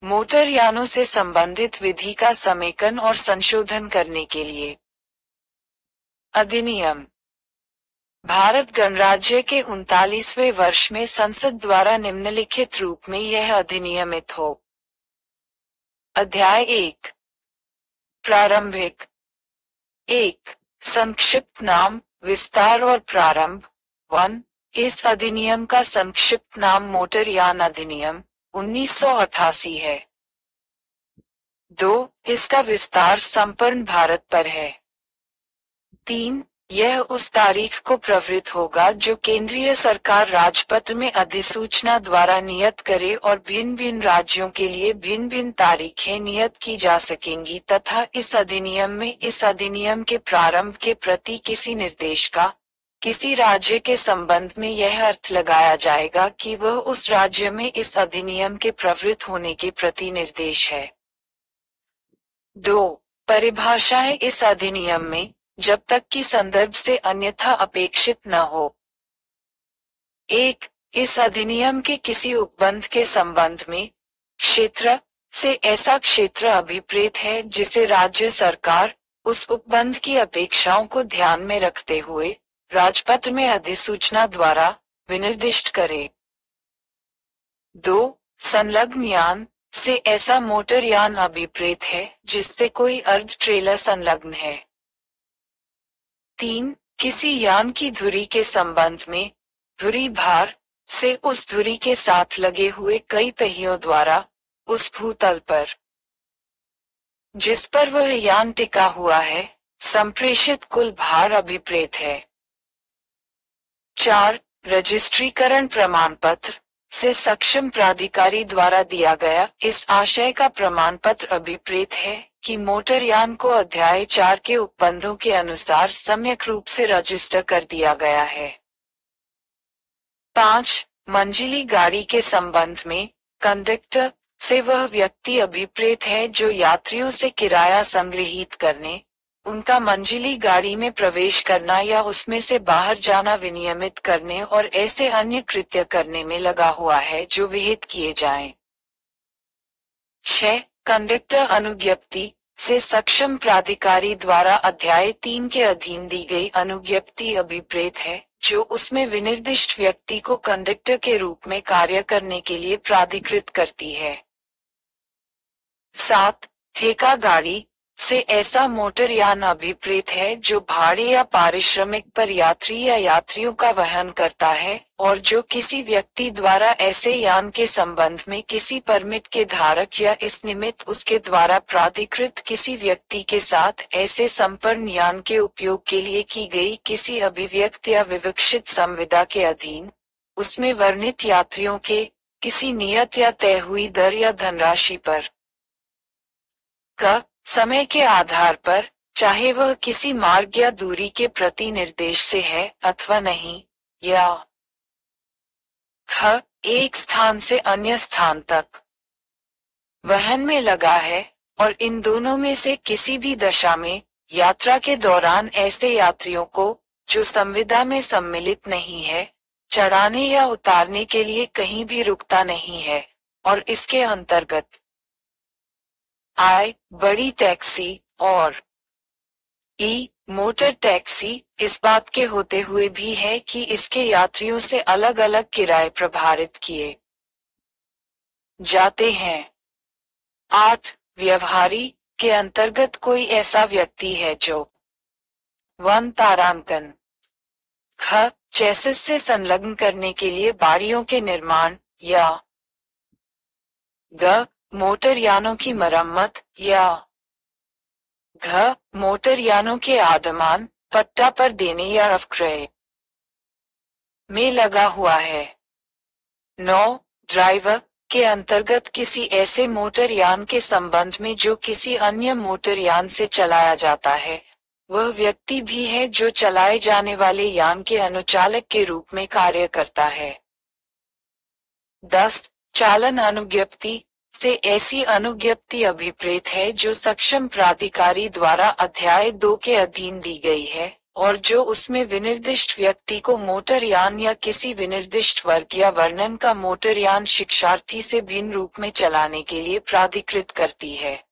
Motor यानों से संबंधित विधि का समेकन और संशोधन करने के लिए अधिनियम। भारत गणराज्य के 39वें वर्ष में संसद द्वारा निम्नलिखित रूप में यह अधिनियमित हो। अध्याय 1 प्रारंभिक 1 संक्षिप्त नाम, विस्तार और प्रारंभ 1 इस अधिनियम का संक्षिप्त नाम मोटर यान अधिनियम 1988 है। 2 इसका विस्तार संपूर्ण भारत पर है। 3 यह उस तारीख को प्रवृत्त होगा जो केंद्रीय सरकार राजपत्र में अधिसूचना द्वारा नियत करे और भिन्न भिन्न राज्यों के लिए भिन्न भिन्न तारीखें नियत की जा सकेंगी तथा इस अधिनियम में इस अधिनियम के प्रारंभ के प्रति किसी निर्देश का किसी राज्य के संबंध में यह अर्थ लगाया जाएगा कि वह उस राज्य में इस अधिनियम के प्रवृत्त होने के प्रति निर्देश है। 2 परिभाषाएं इस अधिनियम में जब तक कि संदर्भ से अन्यथा अपेक्षित न हो। 1 इस अधिनियम के किसी उपबंध के संबंध में क्षेत्र से ऐसा क्षेत्र अभिप्रेत है जिसे राज्य सरकार उस उपबंध की अपेक्षाओं को ध्यान में रखते हुए राजपत्र में अधिसूचना द्वारा विनिर्दिष्ट करे। 2 संलग्न यान से ऐसा मोटर यान अभिप्रेत है जिससे कोई अर्ध ट्रेलर संलग्न है। 3 किसी यान की धुरी के संबंध में धुरी भार से उस धुरी के साथ लगे हुए कई पहियों द्वारा उस भूतल पर जिस पर वह यान टिका हुआ है संप्रेषित कुल भार अभिप्रेत है। 4 रजिस्ट्रीकरण प्रमाण पत्र से सक्षम प्राधिकारी द्वारा दिया गया इस आशय का प्रमाण पत्र अभिप्रेत है कि मोटर यान को अध्याय 4 के उपबंधों के अनुसार सम्यक रूप से रजिस्टर कर दिया गया है। 5 मंजिली गाड़ी के संबंध में कंडक्टर से वह व्यक्ति अभिप्रेत है जो यात्रियों से किराया संग्रहित करने, उनका मंजिली गाड़ी में प्रवेश करना या उसमें से बाहर जाना विनियमित करने और ऐसे अन्य कृत्य करने में लगा हुआ है जो विहित किए जाएं। 6 कंडक्टर अनुज्ञप्ति से सक्षम प्राधिकारी द्वारा अध्याय 3 के अधीन दी गई अनुज्ञप्ति अभिप्रेत है जो उसमें विनिर्दिष्ट व्यक्ति को कंडक्टर के रूप में कार्य करने के लिए प्राधिकृत करती है। 7 ठेका गाड़ी से ऐसा मोटर यान अभिप्रेत है जो भाड़े या पारिश्रमिक पर यात्री या यात्रियों का वहन करता है और जो किसी व्यक्ति द्वारा ऐसे यान के संबंध में किसी परमिट के धारक या इस निमित्त उसके द्वारा प्राधिकृत किसी व्यक्ति के साथ ऐसे संपूर्ण यान के उपयोग के लिए की गई किसी अभिव्यक्त या विवक्षित संविदा के अधीन उसमें वर्णित यात्रियों के किसी नियत या तय हुई दर या धनराशि पर का समय के आधार पर चाहे वह किसी मार्ग या दूरी के प्रति निर्देश से है अथवा नहीं, या ख एक स्थान से अन्य स्थान तक वहन में लगा है और इन दोनों में से किसी भी दशा में यात्रा के दौरान ऐसे यात्रियों को जो संविदा में सम्मिलित नहीं है चढ़ाने या उतारने के लिए कहीं भी रुकता नहीं है और इसके अंतर्गत आई बड़ी टैक्सी और ई मोटर टैक्सी इस बात के होते हुए भी है कि इसके यात्रियों से अलग अलग किराए प्रभारित किए जाते हैं। 8 व्यवहारी के अंतर्गत कोई ऐसा व्यक्ति है जो 1 तारांकन ख चेसिस से संलग्न करने के लिए बाड़ियों के निर्माण या ग मोटर यानों की मरम्मत या घ मोटर यानों के आदमान पट्टा पर देने या अवक्रय में लगा हुआ है। 9 ड्राइवर के अंतर्गत किसी ऐसे मोटर यान के संबंध में जो किसी अन्य मोटर यान से चलाया जाता है वह व्यक्ति भी है जो चलाए जाने वाले यान के अनुचालक के रूप में कार्य करता है। 10 चालन अनुज्ञप्ति से ऐसी अनुज्ञप्ति अभिप्रेत है जो सक्षम प्राधिकारी द्वारा अध्याय 2 के अधीन दी गई है और जो उसमें विनिर्दिष्ट व्यक्ति को मोटरयान या किसी विनिर्दिष्ट वर्ग या वर्णन का मोटरयान शिक्षार्थी से भिन्न रूप में चलाने के लिए प्राधिकृत करती है।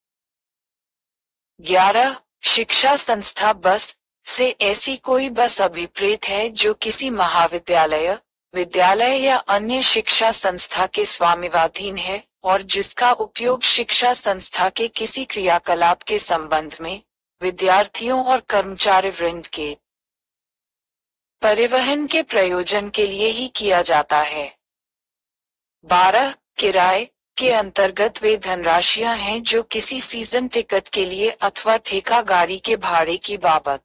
11. शिक्षा संस्था बस से ऐसी कोई बस अभिप्रेत है जो किसी महाविद्यालय, विद्यालय या अन्य शिक्षा संस्था के स्वामित्वाधीन है और जिसका उपयोग शिक्षा संस्था के किसी क्रियाकलाप के संबंध में विद्यार्थियों और कर्मचारी वृंद के परिवहन के प्रयोजन के लिए ही किया जाता है। 12. किराए के अंतर्गत वे धनराशियां हैं जो किसी सीजन टिकट के लिए अथवा ठेका गाड़ी के भाड़े की बाबत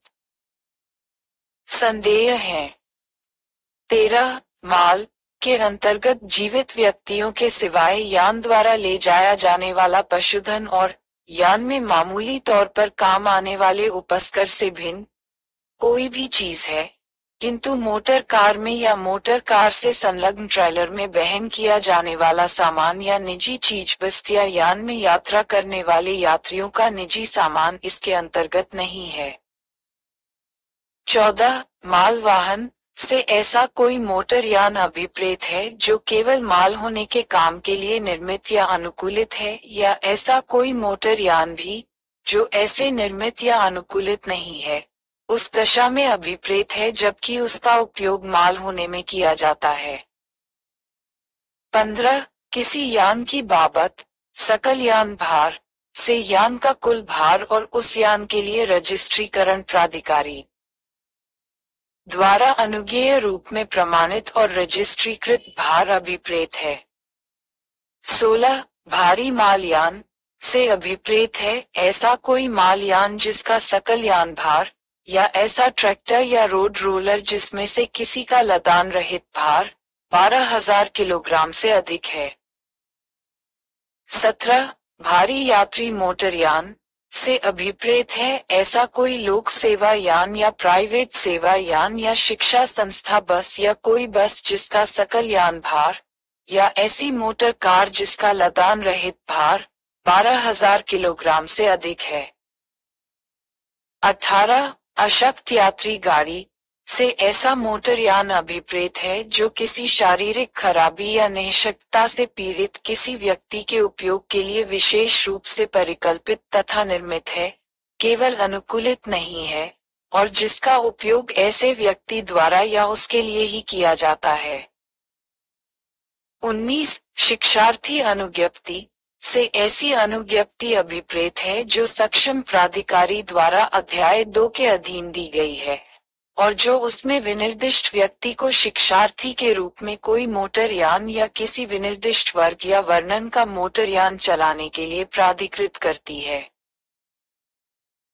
संदेय है। 13. माल के अंतर्गत जीवित व्यक्तियों के सिवाय यान द्वारा ले जाया जाने वाला पशुधन और यान में मामूली तौर पर काम आने वाले उपस्कर से भिन्न कोई भी चीज है, किंतु मोटर कार में या मोटर कार से संलग्न ट्रेलर में वहन किया जाने वाला सामान या निजी चीज वस्तु या यान में यात्रा करने वाले यात्रियों का निजी सामान इसके अंतर्गत नहीं है। 14. माल वाहन से ऐसा कोई मोटरयान अभिप्रेत है जो केवल माल होने के काम के लिए निर्मित या अनुकूलित है, या ऐसा कोई मोटरयान भी जो ऐसे निर्मित या अनुकूलित नहीं है, उस दशा में अभिप्रेत है जबकि उसका उपयोग माल होने में किया जाता है। 15. किसी यान की बाबत सकल यान भार से यान का कुल भार और उस यान के लिए रजिस्ट्रीकरण प्राधिकारी द्वारा अनुज्ञेय रूप में प्रमाणित और रजिस्ट्रीकृत भार अभिप्रेत है। 16. भारी मालयान से अभिप्रेत है ऐसा कोई मालयान जिसका सकल यान भार, या ऐसा ट्रैक्टर या रोड रोलर जिसमें से किसी का लदान रहित भार 12,000 किलोग्राम से अधिक है। 17. भारी यात्री मोटरयान से अभिप्रेत है ऐसा कोई लोक सेवा यान या प्राइवेट सेवा यान या शिक्षा संस्था बस या कोई बस जिसका सकल यान भार, या ऐसी मोटर कार जिसका लदान रहित भार 12,000 किलोग्राम से अधिक है। 18. अशक्त यात्री गाड़ी से ऐसा मोटरयान अभिप्रेत है जो किसी शारीरिक खराबी या निःशक्तता से पीड़ित किसी व्यक्ति के उपयोग के लिए विशेष रूप से परिकल्पित तथा निर्मित है, केवल अनुकूलित नहीं है, और जिसका उपयोग ऐसे व्यक्ति द्वारा या उसके लिए ही किया जाता है। 19. शिक्षार्थी अनुज्ञप्ति से ऐसी अनुज्ञप्ति अभिप्रेत है जो सक्षम प्राधिकारी द्वारा अध्याय 2 के अधीन दी गई है, और जो उसमें विनिर्दिष्ट व्यक्ति को शिक्षार्थी के रूप में कोई मोटरयान या किसी विनिर्दिष्ट वर्ग या वर्णन का मोटरयान चलाने के लिए प्राधिकृत करती है।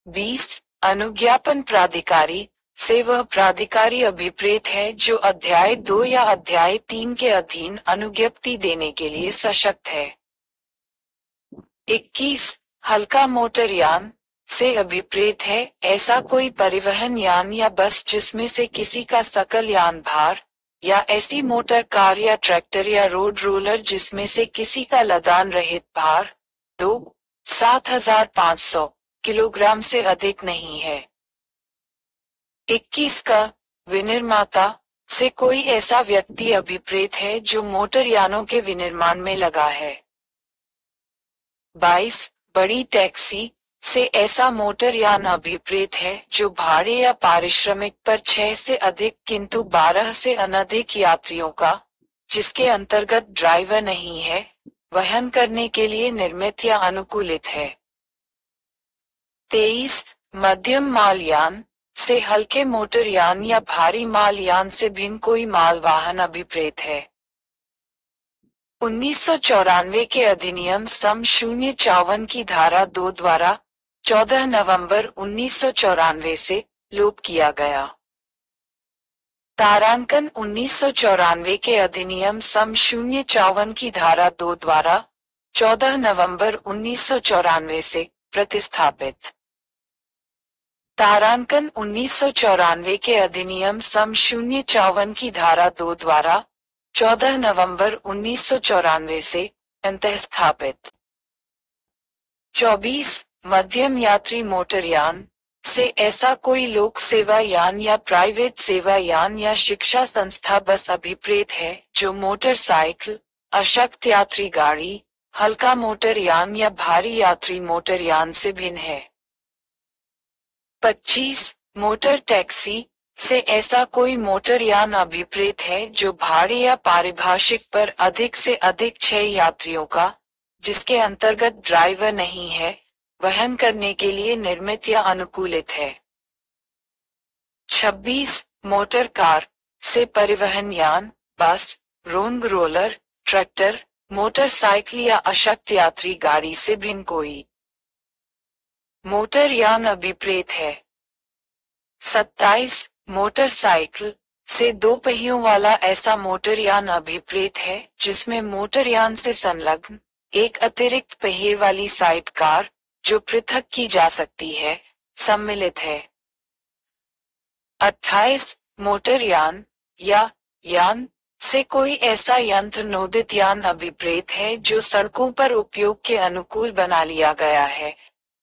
20. अनुज्ञापन प्राधिकारी से वह प्राधिकारी अभिप्रेत है जो अध्याय 2 या अध्याय 3 के अधीन अनुज्ञप्ति देने के लिए सशक्त है। 21. हल्का मोटरयान से अभिप्रेत है ऐसा कोई परिवहन यान या बस जिसमें से किसी का सकल यान भार, या ऐसी मोटर कार या ट्रैक्टर या रोड रोलर जिसमें से किसी का लदान रहित भार 7,500 किलोग्राम से अधिक नहीं है। 21. का विनिर्माता से कोई ऐसा व्यक्ति अभिप्रेत है जो मोटरयानों के विनिर्माण में लगा है। 22. बड़ी टैक्सी से ऐसा मोटरयान अभिप्रेत है जो भाड़े या पारिश्रमिक पर 6 से अधिक किंतु 12 से अनधिक यात्रियों का, जिसके अंतर्गत ड्राइवर नहीं है, वहन करने के लिए निर्मित या अनुकूलित है। 23. मध्यम मालयान से हल्के मोटरयान या भारी मालयान से भिन्न कोई माल वाहन अभिप्रेत है। 1994 के अधिनियम सम 054 की धारा 2 द्वारा 14 नवंबर 1994 से लोप किया गया। तारांकन 1994 के अधिनियम सम 054 की धारा 2 द्वारा 14 नवंबर 1994 से प्रतिस्थापित। तारांकन 1994 के अधिनियम सम 054 की धारा 2 द्वारा 14 नवंबर 1994 से अंतःस्थापित। 24. मध्यम यात्री मोटरयान से ऐसा कोई लोक सेवा यान या प्राइवेट सेवा यान या शिक्षा संस्था बस अभिप्रेत है जो मोटरसाइकिल, अशक्त यात्री गाड़ी, हल्का मोटर यान या भारी यात्री मोटर यान से भिन्न है। 25. मोटर टैक्सी से ऐसा कोई मोटर यान अभिप्रेत है जो भाड़े या पारिभाषिक पर अधिक से अधिक 6 यात्रियों का, जिसके अंतर्गत ड्राइवर नहीं है, वहन करने के लिए निर्मित या अनुकूलित है। 26. मोटर कार से परिवहन यान, बस, रोंग रोलर, ट्रैक्टर, मोटरसाइकिल या अशक्त यात्री गाड़ी से भिन्न कोई मोटर यान अभिप्रेत है। 27. मोटरसाइकिल से 2 पहियों वाला ऐसा मोटर यान अभिप्रेत है जिसमें मोटर यान से संलग्न एक अतिरिक्त पहिए वाली साइड कार, जो पृथक की जा सकती है, सम्मिलित है। 28. मोटर यान या यान से कोई ऐसा यंत्र नोदित यान अभिप्रेत है जो सड़कों पर उपयोग के अनुकूल बना लिया गया है,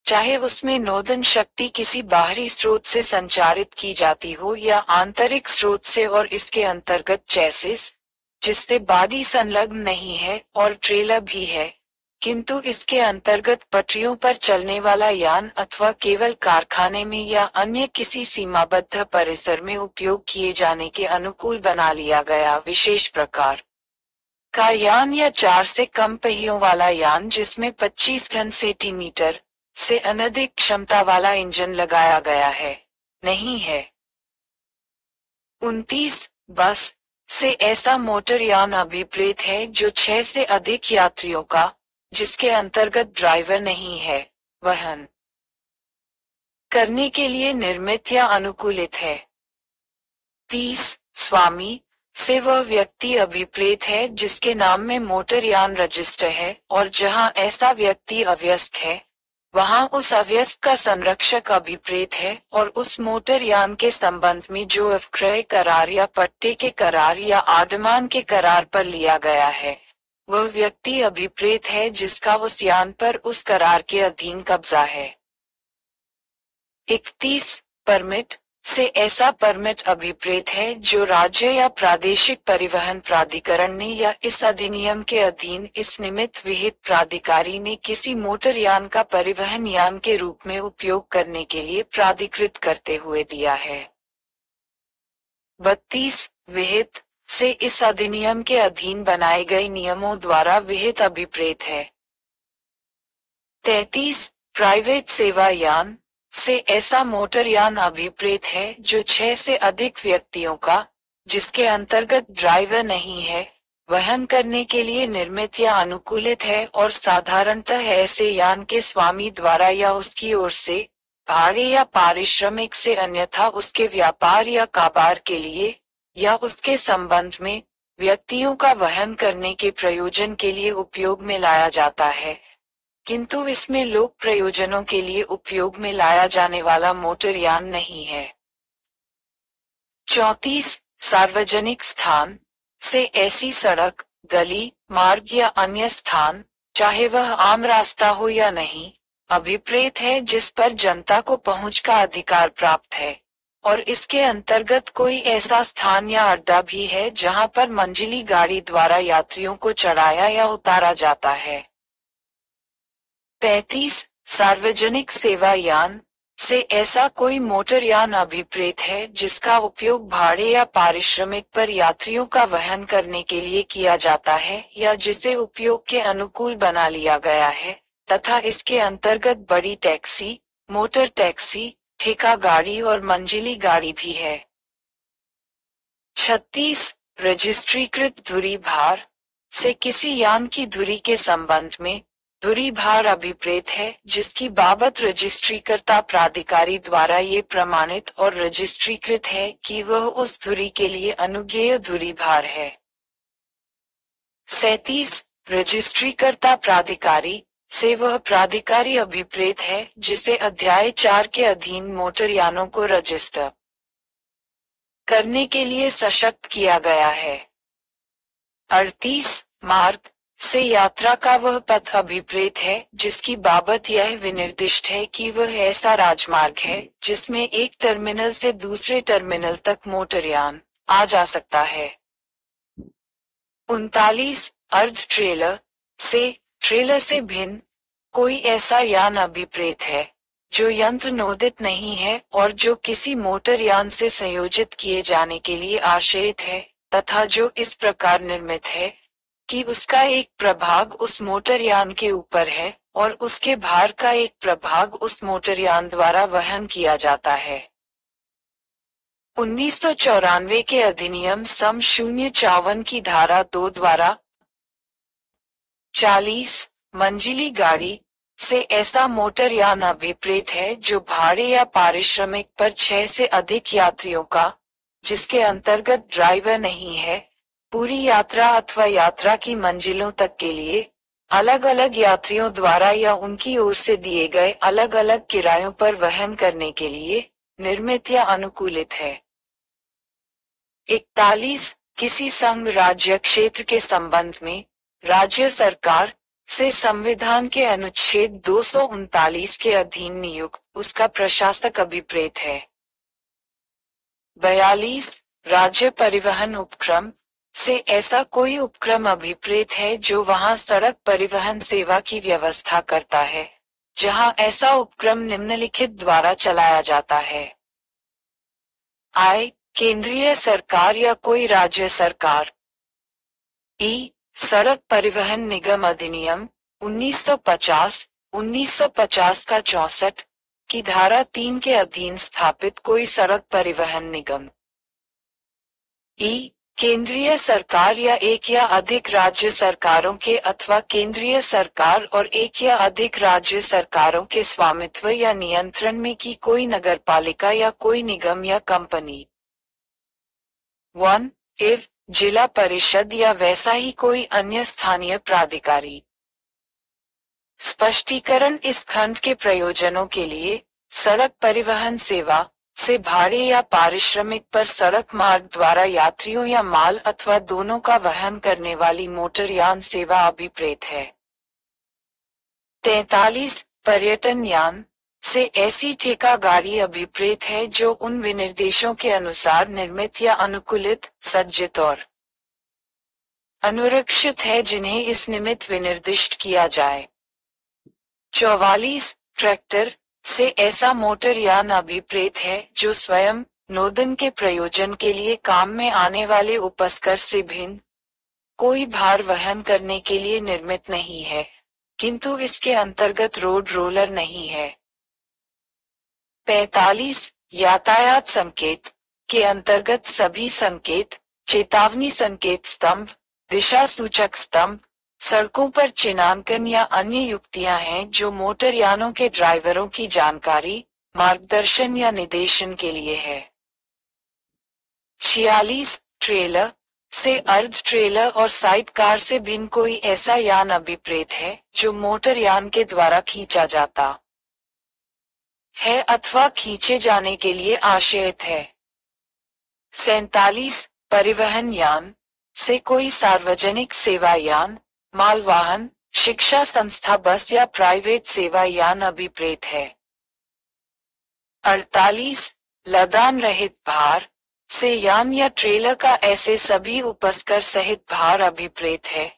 चाहे उसमें नोदन शक्ति किसी बाहरी स्रोत से संचारित की जाती हो या आंतरिक स्रोत से, और इसके अंतर्गत चेसिस, जिससे बॉडी संलग्न नहीं है, और ट्रेलर भी है, किंतु इसके अंतर्गत पटरियों पर चलने वाला यान अथवा केवल कारखाने में या अन्य किसी सीमाबद्ध परिसर में उपयोग किए जाने के अनुकूल बना लिया गया विशेष प्रकार का यान, या 4 से कम पहियों वाला यान जिसमें 25 घन सेंटीमीटर से अनधिक क्षमता वाला इंजन लगाया गया है, नहीं है। 29. बस से ऐसा मोटर यान अभिप्रेत है जो 6 से अधिक यात्रियों का, जिसके अंतर्गत ड्राइवर नहीं है, वहन करने के लिए निर्मित या अनुकूलित है। 30. स्वामी से वह व्यक्ति अभिप्रेत है जिसके नाम में मोटर यान रजिस्टर है, और जहां ऐसा व्यक्ति अव्यस्क है, वहां उस अव्यस्क का संरक्षक अभिप्रेत है, और उस मोटर यान के संबंध में जो विक्रय करार या पट्टे के करार या आदमान के करार पर लिया गया है, वह व्यक्ति अभिप्रेत है जिसका उस यान पर उस करार के अधीन कब्जा है। 31. परमिट से ऐसा परमिट अभिप्रेत है जो राज्य या प्रादेशिक परिवहन प्राधिकरण ने या इस अधिनियम के अधीन इस निमित्त विहित प्राधिकारी ने किसी मोटर यान का परिवहन यान के रूप में उपयोग करने के लिए प्राधिकृत करते हुए दिया है। 32. विहित से इस अधिनियम के अधीन बनाए गए नियमों द्वारा विहित अभिप्रेत है। 33. प्राइवेट सेवा यान से ऐसा मोटर यान अभिप्रेत है जो 6 से अधिक व्यक्तियों का, जिसके अंतर्गत ड्राइवर नहीं है, वहन करने के लिए निर्मित या अनुकूलित है, और साधारणतः ऐसे यान के स्वामी द्वारा या उसकी ओर से भाड़े या पारिश्रमिक से, अन्यथा उसके व्यापार या कारोबार के लिए या उसके संबंध में व्यक्तियों का वहन करने के प्रयोजन के लिए उपयोग में लाया जाता है, किंतु इसमें लोक प्रयोजनों के लिए उपयोग में लाया जाने वाला मोटर यान नहीं है। 34. सार्वजनिक स्थान से ऐसी सड़क, गली, मार्ग या अन्य स्थान, चाहे वह आम रास्ता हो या नहीं, अभिप्रेत है जिस पर जनता को पहुंच का अधिकार प्राप्त है, और इसके अंतर्गत कोई ऐसा स्थान या अड्डा भी है जहां पर मंजिली गाड़ी द्वारा यात्रियों को चढ़ाया या उतारा जाता है। 35. सार्वजनिक सेवा यान से ऐसा कोई मोटर यान अभिप्रेत है जिसका उपयोग भाड़े या पारिश्रमिक पर यात्रियों का वहन करने के लिए किया जाता है या जिसे उपयोग के अनुकूल बना लिया गया है, तथा इसके अंतर्गत बड़ी टैक्सी, मोटर टैक्सी, ठेका गाड़ी और मंजिली गाड़ी भी है। 36. रजिस्ट्रीकृत धुरी भार से किसी यान की धुरी के संबंध में धुरी भार अभिप्रेत है जिसकी बाबत रजिस्ट्रीकर्ता प्राधिकारी द्वारा ये प्रमाणित और रजिस्ट्रीकृत है कि वह उस धुरी के लिए अनुज्ञेय धुरी भार है। 37. रजिस्ट्रीकर्ता प्राधिकारी से वह प्राधिकारी अभिप्रेत है जिसे अध्याय 4 के अधीन मोटर यानों को रजिस्टर करने के लिए सशक्त किया गया है। 38. मार्ग से यात्रा का वह पथ अभिप्रेत है जिसकी बाबत यह विनिर्दिष्ट है कि वह ऐसा राजमार्ग है जिसमें एक टर्मिनल से दूसरे टर्मिनल तक मोटरयान आ जा सकता है। 39 अर्ध ट्रेलर से भिन्न कोई ऐसा यान अभिप्रेत है जो यंत्र नोदित नहीं है और जो किसी मोटरयान से संयोजित किए जाने के लिए आश्रयित है तथा जो इस प्रकार निर्मित है कि उसका एक प्रभाग उस मोटरयान के ऊपर है और उसके भार का एक प्रभाग उस मोटरयान द्वारा वहन किया जाता है। 1994 के अधिनियम सम 054 की धारा 2 द्वारा 40 मंजिली गाड़ी से ऐसा मोटरयान अभिप्रेत है जो भाड़े या पारिश्रमिक पर 6 से अधिक यात्रियों का, जिसके अंतर्गत ड्राइवर नहीं है, पूरी यात्रा अथवा यात्रा की मंजिलों तक के लिए अलग अलग यात्रियों द्वारा या उनकी ओर से दिए गए अलग अलग किरायों पर वहन करने के लिए निर्मित या अनुकूलित है। 41 किसी संघ राज्य क्षेत्र के संबंध में राज्य सरकार से संविधान के अनुच्छेद 239 के अधीन नियुक्त उसका प्रशासक अभिप्रेत है। 42 राज्य परिवहन उपक्रम से ऐसा कोई उपक्रम अभिप्रेत है जो वहां सड़क परिवहन सेवा की व्यवस्था करता है, जहां ऐसा उपक्रम निम्नलिखित द्वारा चलाया जाता है। केंद्रीय सरकार या कोई राज्य सरकार। सड़क परिवहन निगम अधिनियम 1950 का 64 की धारा 3 के अधीन स्थापित कोई सड़क परिवहन निगम। केंद्रीय सरकार या एक या अधिक राज्य सरकारों के अथवा केंद्रीय सरकार और एक या अधिक राज्य सरकारों के स्वामित्व या नियंत्रण में की कोई नगरपालिका या कोई निगम या कंपनी। 1 जिला परिषद या वैसा ही कोई अन्य स्थानीय प्राधिकारी। स्पष्टीकरण इस खंड के प्रयोजनों के लिए सड़क परिवहन सेवा से भाड़े या पारिश्रमिक पर सड़क मार्ग द्वारा यात्रियों या माल अथवा दोनों का वहन करने वाली मोटरयान सेवा अभिप्रेत है। 43 पर्यटन यान से ऐसी ठेका गाड़ी अभिप्रेत है जो उन विनिर्देशों के अनुसार निर्मित या अनुकूलित, सज्जित और अनुरक्षित है जिन्हें इस निमित्त विनिर्दिष्ट किया जाए। 44 ट्रैक्टर से ऐसा मोटरयान अभिप्रेत है जो स्वयं नोदन के प्रयोजन के लिए काम में आने वाले उपस्कर से भिन्न कोई भार वहन करने के लिए निर्मित नहीं है, किंतु इसके अंतर्गत रोड रोलर नहीं है। 45 यातायात संकेत के अंतर्गत सभी संकेत, चेतावनी संकेत स्तंभ, दिशा सूचक स्तंभ, सड़कों पर चिन्हांकन या अन्य युक्तियां हैं जो मोटरयानों के ड्राइवरों की जानकारी, मार्गदर्शन या निर्देशन के लिए है। 46 ट्रेलर से अर्ध ट्रेलर और साइड कार से भिन्न कोई ऐसा यान अभिप्रेत है जो मोटरयान के द्वारा खींचा जाता है अथवा खींचे जाने के लिए आश्रयित है। 47 परिवहन यान से कोई सार्वजनिक सेवा यान, मालवाहन, शिक्षा संस्था बस या प्राइवेट सेवा यान अभिप्रेत है। 48 लदान रहित भार से यान या ट्रेलर का ऐसे सभी उपस्कर सहित भार अभिप्रेत है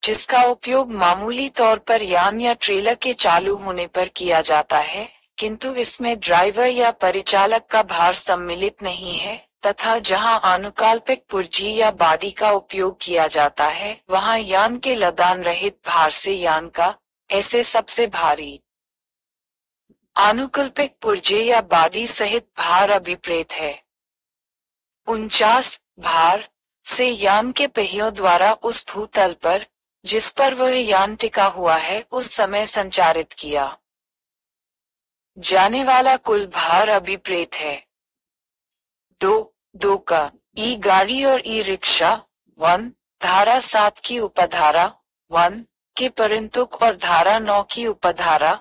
जिसका उपयोग मामूली तौर पर यान या ट्रेलर के चालू होने पर किया जाता है, किंतु इसमें ड्राइवर या परिचालक का भार सम्मिलित नहीं है, तथा जहां आनुकाल्पिक पुर्जी या बाडी का उपयोग किया जाता है वहां यान के लदान रहित भार से यान का ऐसे सबसे भारी आनुकल्पिक पुर्जे या बाडी सहित भार अभिप्रेत है। 49 भार से यान के पहियों द्वारा उस भूतल पर जिस पर वह यान टिका हुआ है उस समय संचारित किया जाने वाला कुल भार अभिप्रेत है। 2 का ई गाड़ी और ई रिक्शा 1 धारा 7 की उपधारा 1 के परंतुक और धारा 9 की उपधारा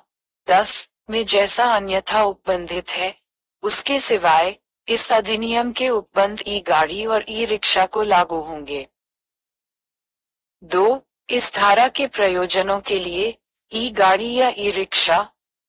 10 में जैसा अन्यथा उपबंधित है उसके सिवाय इस अधिनियम के उपबंध ई गाड़ी और ई रिक्शा को लागू होंगे। 2 इस धारा के प्रयोजनों के लिए ई गाड़ी या ई रिक्शा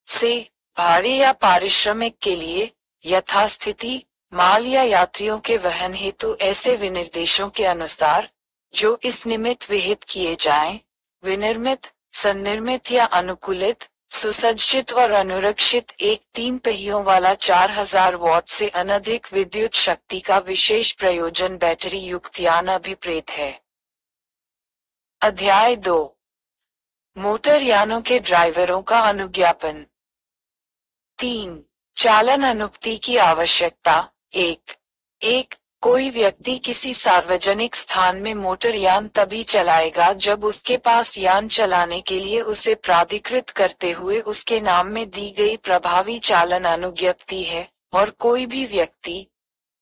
से भाड़े या पारिश्रमिक के लिए यथास्थिति माल या यात्रियों के वहन हेतु ऐसे विनिर्देशों के अनुसार जो इस निमित्त विहित किए जाएं, विनिर्मित, सन्निर्मित या अनुकूलित, सुसज्जित और अनुरक्षित एक 3 पहियों वाला 4000 वॉट से अनधिक विद्युत शक्ति का विशेष प्रयोजन बैटरी युक्त यान अभिप्रेत है। अध्याय 2 मोटर यानों के ड्राइवरों का अनुज्ञापन। 3 चालन अनुमति की आवश्यकता। 1 कोई व्यक्ति किसी सार्वजनिक स्थान में मोटर यान तभी चलाएगा जब उसके पास यान चलाने के लिए उसे प्राधिकृत करते हुए उसके नाम में दी गई प्रभावी चालन अनुज्ञप्ति है, और कोई भी व्यक्ति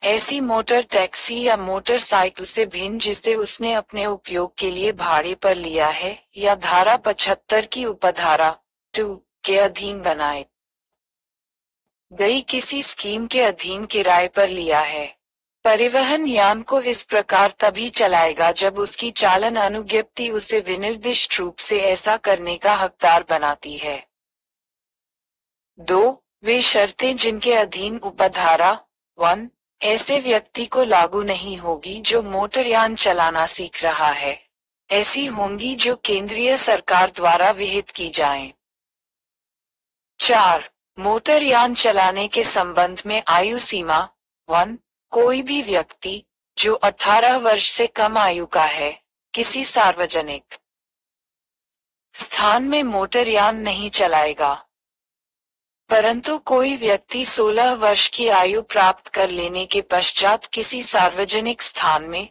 ऐसी मोटर टैक्सी या मोटरसाइकिल से भिन्न जिसे उसने अपने उपयोग के लिए भाड़े पर लिया है या धारा 75 की उपधारा 2 के अधीन बनाए गई किसी स्कीम के अधीन किराए पर लिया है। परिवहन यान को इस प्रकार तभी चलाएगा जब उसकी चालन अनुज्ञप्ति उसे विनिर्दिष्ट रूप से ऐसा करने का हकदार बनाती है। 2 वे शर्तें जिनके अधीन उपधारा 1 ऐसे व्यक्ति को लागू नहीं होगी जो मोटरयान चलाना सीख रहा है, ऐसी होंगी जो केंद्रीय सरकार द्वारा विहित की जाएं। 4 मोटरयान चलाने के संबंध में आयु सीमा। 1 कोई भी व्यक्ति जो 18 वर्ष से कम आयु का है, किसी सार्वजनिक स्थान में मोटरयान नहीं चलाएगा, परंतु कोई व्यक्ति 16 वर्ष की आयु प्राप्त कर लेने के पश्चात किसी सार्वजनिक स्थान में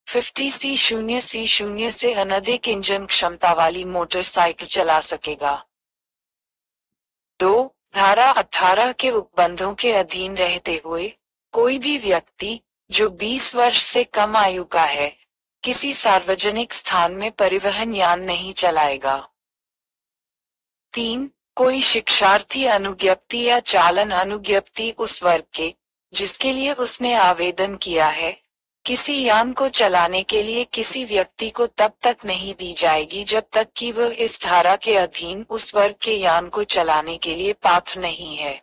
50cc0 से अनधिक इंजन क्षमता वाली मोटरसाइकिल चला सकेगा। 2 धारा 18 के उपबंधों के अधीन रहते हुए कोई भी व्यक्ति जो 20 वर्ष से कम आयु का है, किसी सार्वजनिक स्थान में परिवहन यान नहीं चलाएगा। 3 कोई शिक्षार्थी अनुज्ञप्ति या चालन अनुज्ञप्ति उस वर्ग के जिसके लिए उसने आवेदन किया है, किसी यान को चलाने के लिए किसी व्यक्ति को तब तक नहीं दी जाएगी जब तक कि वह इस धारा के अधीन उस वर्ग के यान को चलाने के लिए पात्र नहीं है।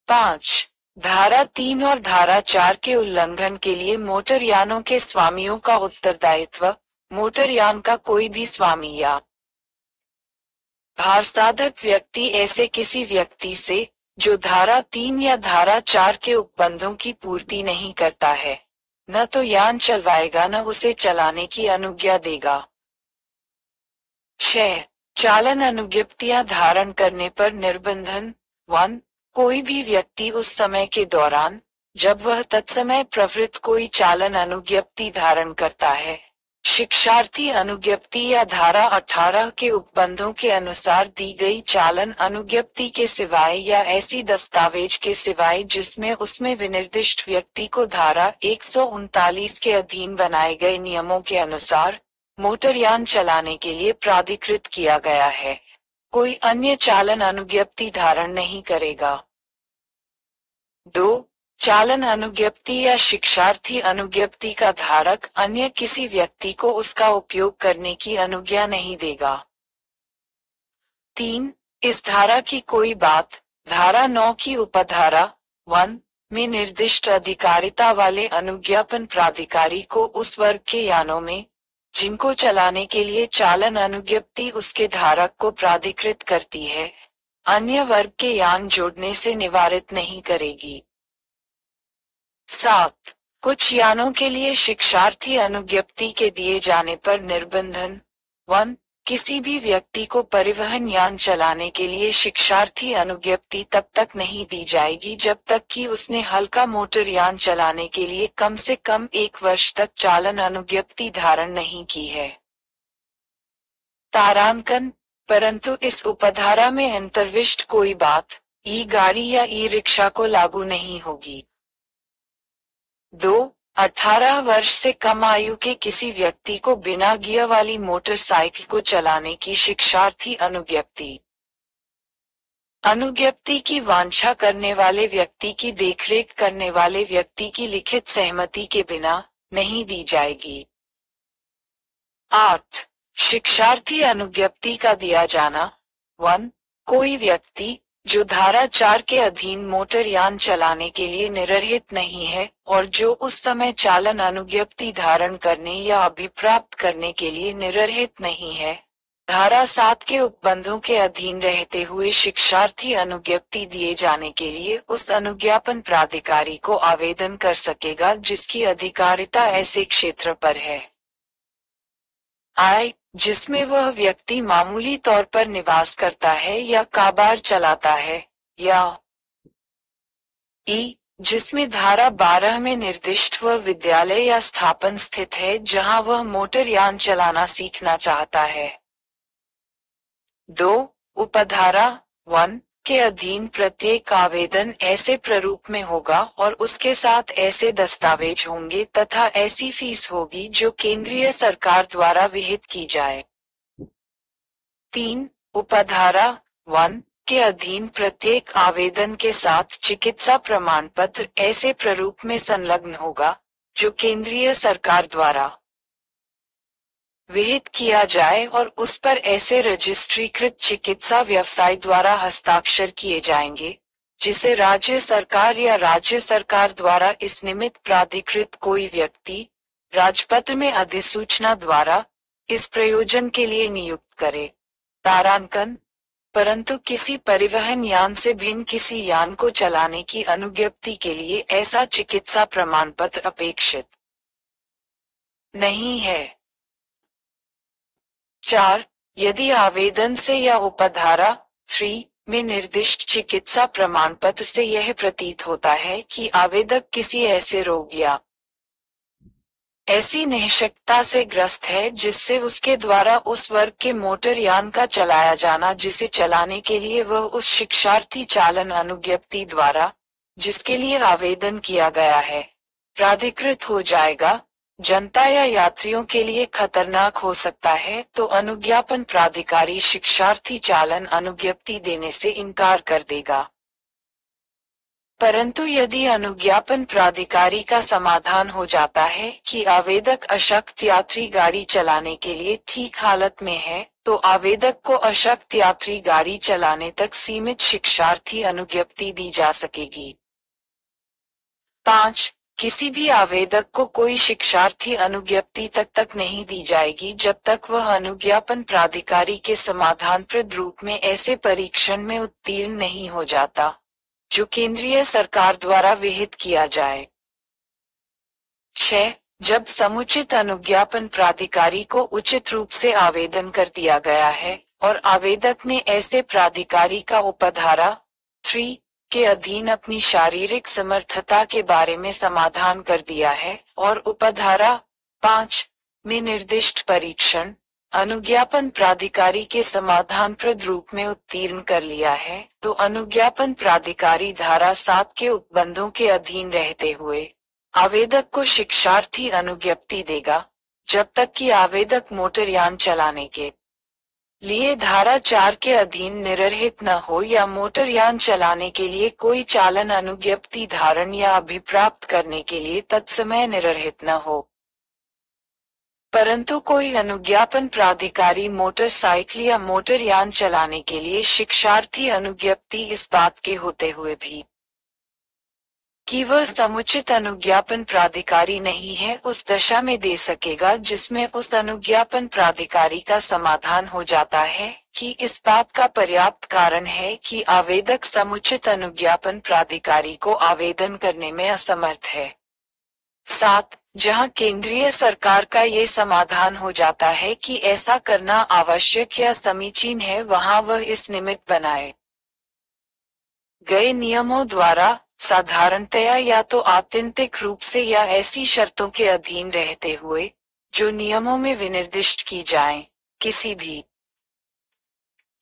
5 धारा 3 और धारा 4 के उल्लंघन के लिए मोटर यानों के स्वामियों का उत्तरदायित्व। मोटर यान का कोई भी स्वामी या भारसाधक व्यक्ति ऐसे किसी व्यक्ति से जो धारा 3 या धारा 4 के उपबंधों की पूर्ति नहीं करता है, न तो यान चलवाएगा न उसे चलाने की अनुज्ञा देगा। 6 चालन अनुज्ञप्तियां धारण करने पर निर्बंधन। 1 कोई भी व्यक्ति उस समय के दौरान जब वह तत्समय प्रवृत्त कोई चालन अनुज्ञप्ति धारण करता है, शिक्षार्थी अनुज्ञप्ति या धारा 18 के उपबंधों के अनुसार दी गई चालन अनुज्ञप्ति के सिवाय या ऐसी दस्तावेज के सिवाय जिसमें उसमें विनिर्दिष्ट व्यक्ति को धारा 139 के अधीन बनाए गए नियमों के अनुसार मोटरयान चलाने के लिए प्राधिकृत किया गया है, कोई अन्य चालन अनुज्ञप्ति धारण नहीं करेगा। 2 चालन अनुज्ञप्ति या शिक्षार्थी अनुज्ञप्ति का धारक अन्य किसी व्यक्ति को उसका उपयोग करने की अनुज्ञा नहीं देगा। 3 इस धारा की कोई बात धारा 9 की उपधारा 1 में निर्दिष्ट अधिकारिता वाले अनुज्ञापन प्राधिकारी को उस वर्ग के यानों में जिनको चलाने के लिए चालन अनुज्ञप्ति उसके धारक को प्राधिकृत करती है, अन्य वर्ग के यान जोड़ने से निवारित नहीं करेगी। 7 कुछ यानों के लिए शिक्षार्थी अनुज्ञप्ति के दिए जाने पर निर्बंधन। 1 किसी भी व्यक्ति को परिवहन यान चलाने के लिए शिक्षार्थी अनुज्ञप्ति तब तक नहीं दी जाएगी जब तक कि उसने हल्का मोटर यान चलाने के लिए कम से कम 1 वर्ष तक चालन अनुज्ञप्ति धारण नहीं की है। तारांकन परंतु इस उपधारा में अंतर्विष्ट कोई बात ई गाड़ी या ई रिक्शा को लागू नहीं होगी। 2 18 वर्ष से कम आयु के किसी व्यक्ति को बिना गियर वाली मोटरसाइकिल को चलाने की शिक्षार्थी अनुज्ञप्ति अनुज्ञप्ति की वांछा करने वाले व्यक्ति की देखरेख करने वाले व्यक्ति की लिखित सहमति के बिना नहीं दी जाएगी। 8 शिक्षार्थी अनुज्ञप्ति का दिया जाना। 1 कोई व्यक्ति जो धारा 4 के अधीन मोटर यान चलाने के लिए निरर्हित नहीं है और जो उस समय चालन अनुज्ञप्ति धारण करने या अभिप्राप्त करने के लिए निरर्हित नहीं है, धारा 7 के उपबंधों के अधीन रहते हुए शिक्षार्थी अनुज्ञप्ति दिए जाने के लिए उस अनुज्ञापन प्राधिकारी को आवेदन कर सकेगा जिसकी अधिकारिता ऐसे क्षेत्र पर है। I, जिसमें वह व्यक्ति मामूली तौर पर निवास करता है या कारोबार चलाता है, या ई, जिसमें धारा 12 में निर्दिष्ट वह विद्यालय या स्थापन स्थित है जहां वह मोटर यान चलाना सीखना चाहता है। 2. उपधारा 1 के अधीन प्रत्येक आवेदन ऐसे प्रारूप में होगा और उसके साथ ऐसे दस्तावेज होंगे तथा ऐसी फीस होगी जो केंद्रीय सरकार द्वारा विहित की जाए। 3. उपधारा 1 के अधीन प्रत्येक आवेदन के साथ चिकित्सा प्रमाण पत्र ऐसे प्रारूप में संलग्न होगा जो केंद्रीय सरकार द्वारा विहित किया जाए और उस पर ऐसे रजिस्ट्रीकृत चिकित्सा व्यवसाय द्वारा हस्ताक्षर किए जाएंगे जिसे राज्य सरकार या राज्य सरकार द्वारा इस निमित्त प्राधिकृत कोई व्यक्ति राजपत्र में अधिसूचना द्वारा इस प्रयोजन के लिए नियुक्त करे। तारांकन, परंतु किसी परिवहन यान से भिन्न किसी यान को चलाने की अनुज्ञप्ति के लिए ऐसा चिकित्सा प्रमाण पत्र अपेक्षित नहीं है। 4. यदि आवेदन से या उपधारा 3 में निर्दिष्ट चिकित्सा प्रमाण पत्र से यह प्रतीत होता है कि आवेदक किसी ऐसे रोग या ऐसी निःशक्तता से ग्रस्त है जिससे उसके द्वारा उस वर्ग के मोटर यान का चलाया जाना जिसे चलाने के लिए वह उस शिक्षार्थी चालन अनुज्ञप्ति द्वारा जिसके लिए आवेदन किया गया है प्राधिकृत हो जाएगा, जनता या यात्रियों के लिए खतरनाक हो सकता है, तो अनुज्ञापन प्राधिकारी शिक्षार्थी चालन अनुज्ञप्ति देने से इनकार कर देगा। परंतु यदि अनुज्ञापन प्राधिकारी का समाधान हो जाता है कि आवेदक अशक्त यात्री गाड़ी चलाने के लिए ठीक हालत में है, तो आवेदक को अशक्त यात्री गाड़ी चलाने तक सीमित शिक्षार्थी अनुज्ञप्ति दी जा सकेगी। 5. किसी भी आवेदक को कोई शिक्षार्थी अनुज्ञप्ति तक नहीं दी जाएगी जब तक वह अनुज्ञापन प्राधिकारी के समाधानप्रद रूप में ऐसे परीक्षण में उत्तीर्ण नहीं हो जाता जो केंद्रीय सरकार द्वारा विहित किया जाए। 6. जब समुचित अनुज्ञापन प्राधिकारी को उचित रूप से आवेदन कर दिया गया है और आवेदक ने ऐसे प्राधिकारी का उपधारा 3 के अधीन अपनी शारीरिक समर्थता के बारे में समाधान कर दिया है और उपधारा 5 में निर्दिष्ट परीक्षण अनुज्ञापन प्राधिकारी के समाधानप्रद रूप में उत्तीर्ण कर लिया है, तो अनुज्ञापन प्राधिकारी धारा 7 के उपबंधों के अधीन रहते हुए आवेदक को शिक्षार्थी अनुज्ञप्ति देगा जब तक कि आवेदक मोटर यान चलाने के लिए धारा 4 के अधीन निरर्हित न हो या मोटर यान चलाने के लिए कोई चालन अनुज्ञप्ति धारण या अभिप्राप्त करने के लिए तत्समय निरर्हित न हो। परंतु कोई अनुज्ञापन प्राधिकारी मोटरसाइकिल या मोटर यान चलाने के लिए शिक्षार्थी अनुज्ञप्ति इस बात के होते हुए भी कि वह समुचित अनुज्ञापन प्राधिकारी नहीं है उस दशा में दे सकेगा जिसमें उस अनुज्ञापन प्राधिकारी का समाधान हो जाता है कि इस बात का पर्याप्त कारण है कि आवेदक समुचित अनुज्ञापन प्राधिकारी को आवेदन करने में असमर्थ है। 7. जहां केंद्रीय सरकार का ये समाधान हो जाता है कि ऐसा करना आवश्यक या समीचीन है, वहां वह इस निमित्त बनाए गए नियमों द्वारा साधारणतया या तो आत्यंतिक रूप से या ऐसी शर्तों के अधीन रहते हुए जो नियमों में विनिर्दिष्ट की जाएं, किसी भी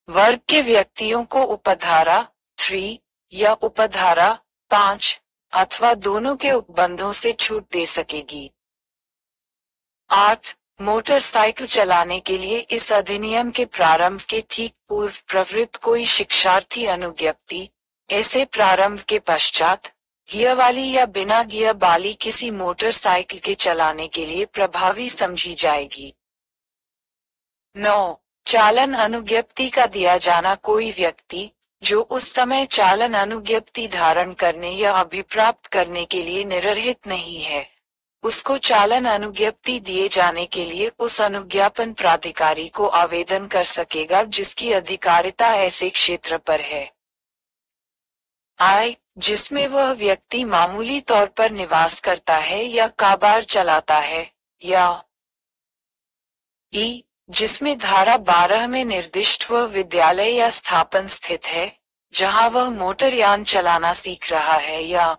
वर्ग के व्यक्तियों को उपधारा 3 या उपधारा 5 अथवा दोनों के उपबंधों से छूट दे सकेगी। 8. मोटरसाइकिल चलाने के लिए इस अधिनियम के प्रारंभ के ठीक पूर्व प्रवृत्त कोई शिक्षार्थी अनुज्ञप्ति ऐसे प्रारंभ के पश्चात गियर वाली या बिना गियर वाली किसी मोटरसाइकिल के चलाने के लिए प्रभावी समझी जाएगी। 9. चालन अनुज्ञप्ति का दिया जाना कोई व्यक्ति जो उस समय चालन अनुज्ञप्ति धारण करने या अभिप्राप्त करने के लिए निर्रहित नहीं है, उसको चालन अनुज्ञप्ति दिए जाने के लिए उस अनुज्ञापन प्राधिकारी को आवेदन कर सकेगा जिसकी अधिकारिता ऐसे क्षेत्र पर है। आय, जिसमें वह व्यक्ति मामूली तौर पर निवास करता है या कारोबार चलाता है, या ई, जिसमें धारा 12 में निर्दिष्ट वह विद्यालय या स्थापन स्थित है जहां वह मोटर यान चलाना सीख रहा है या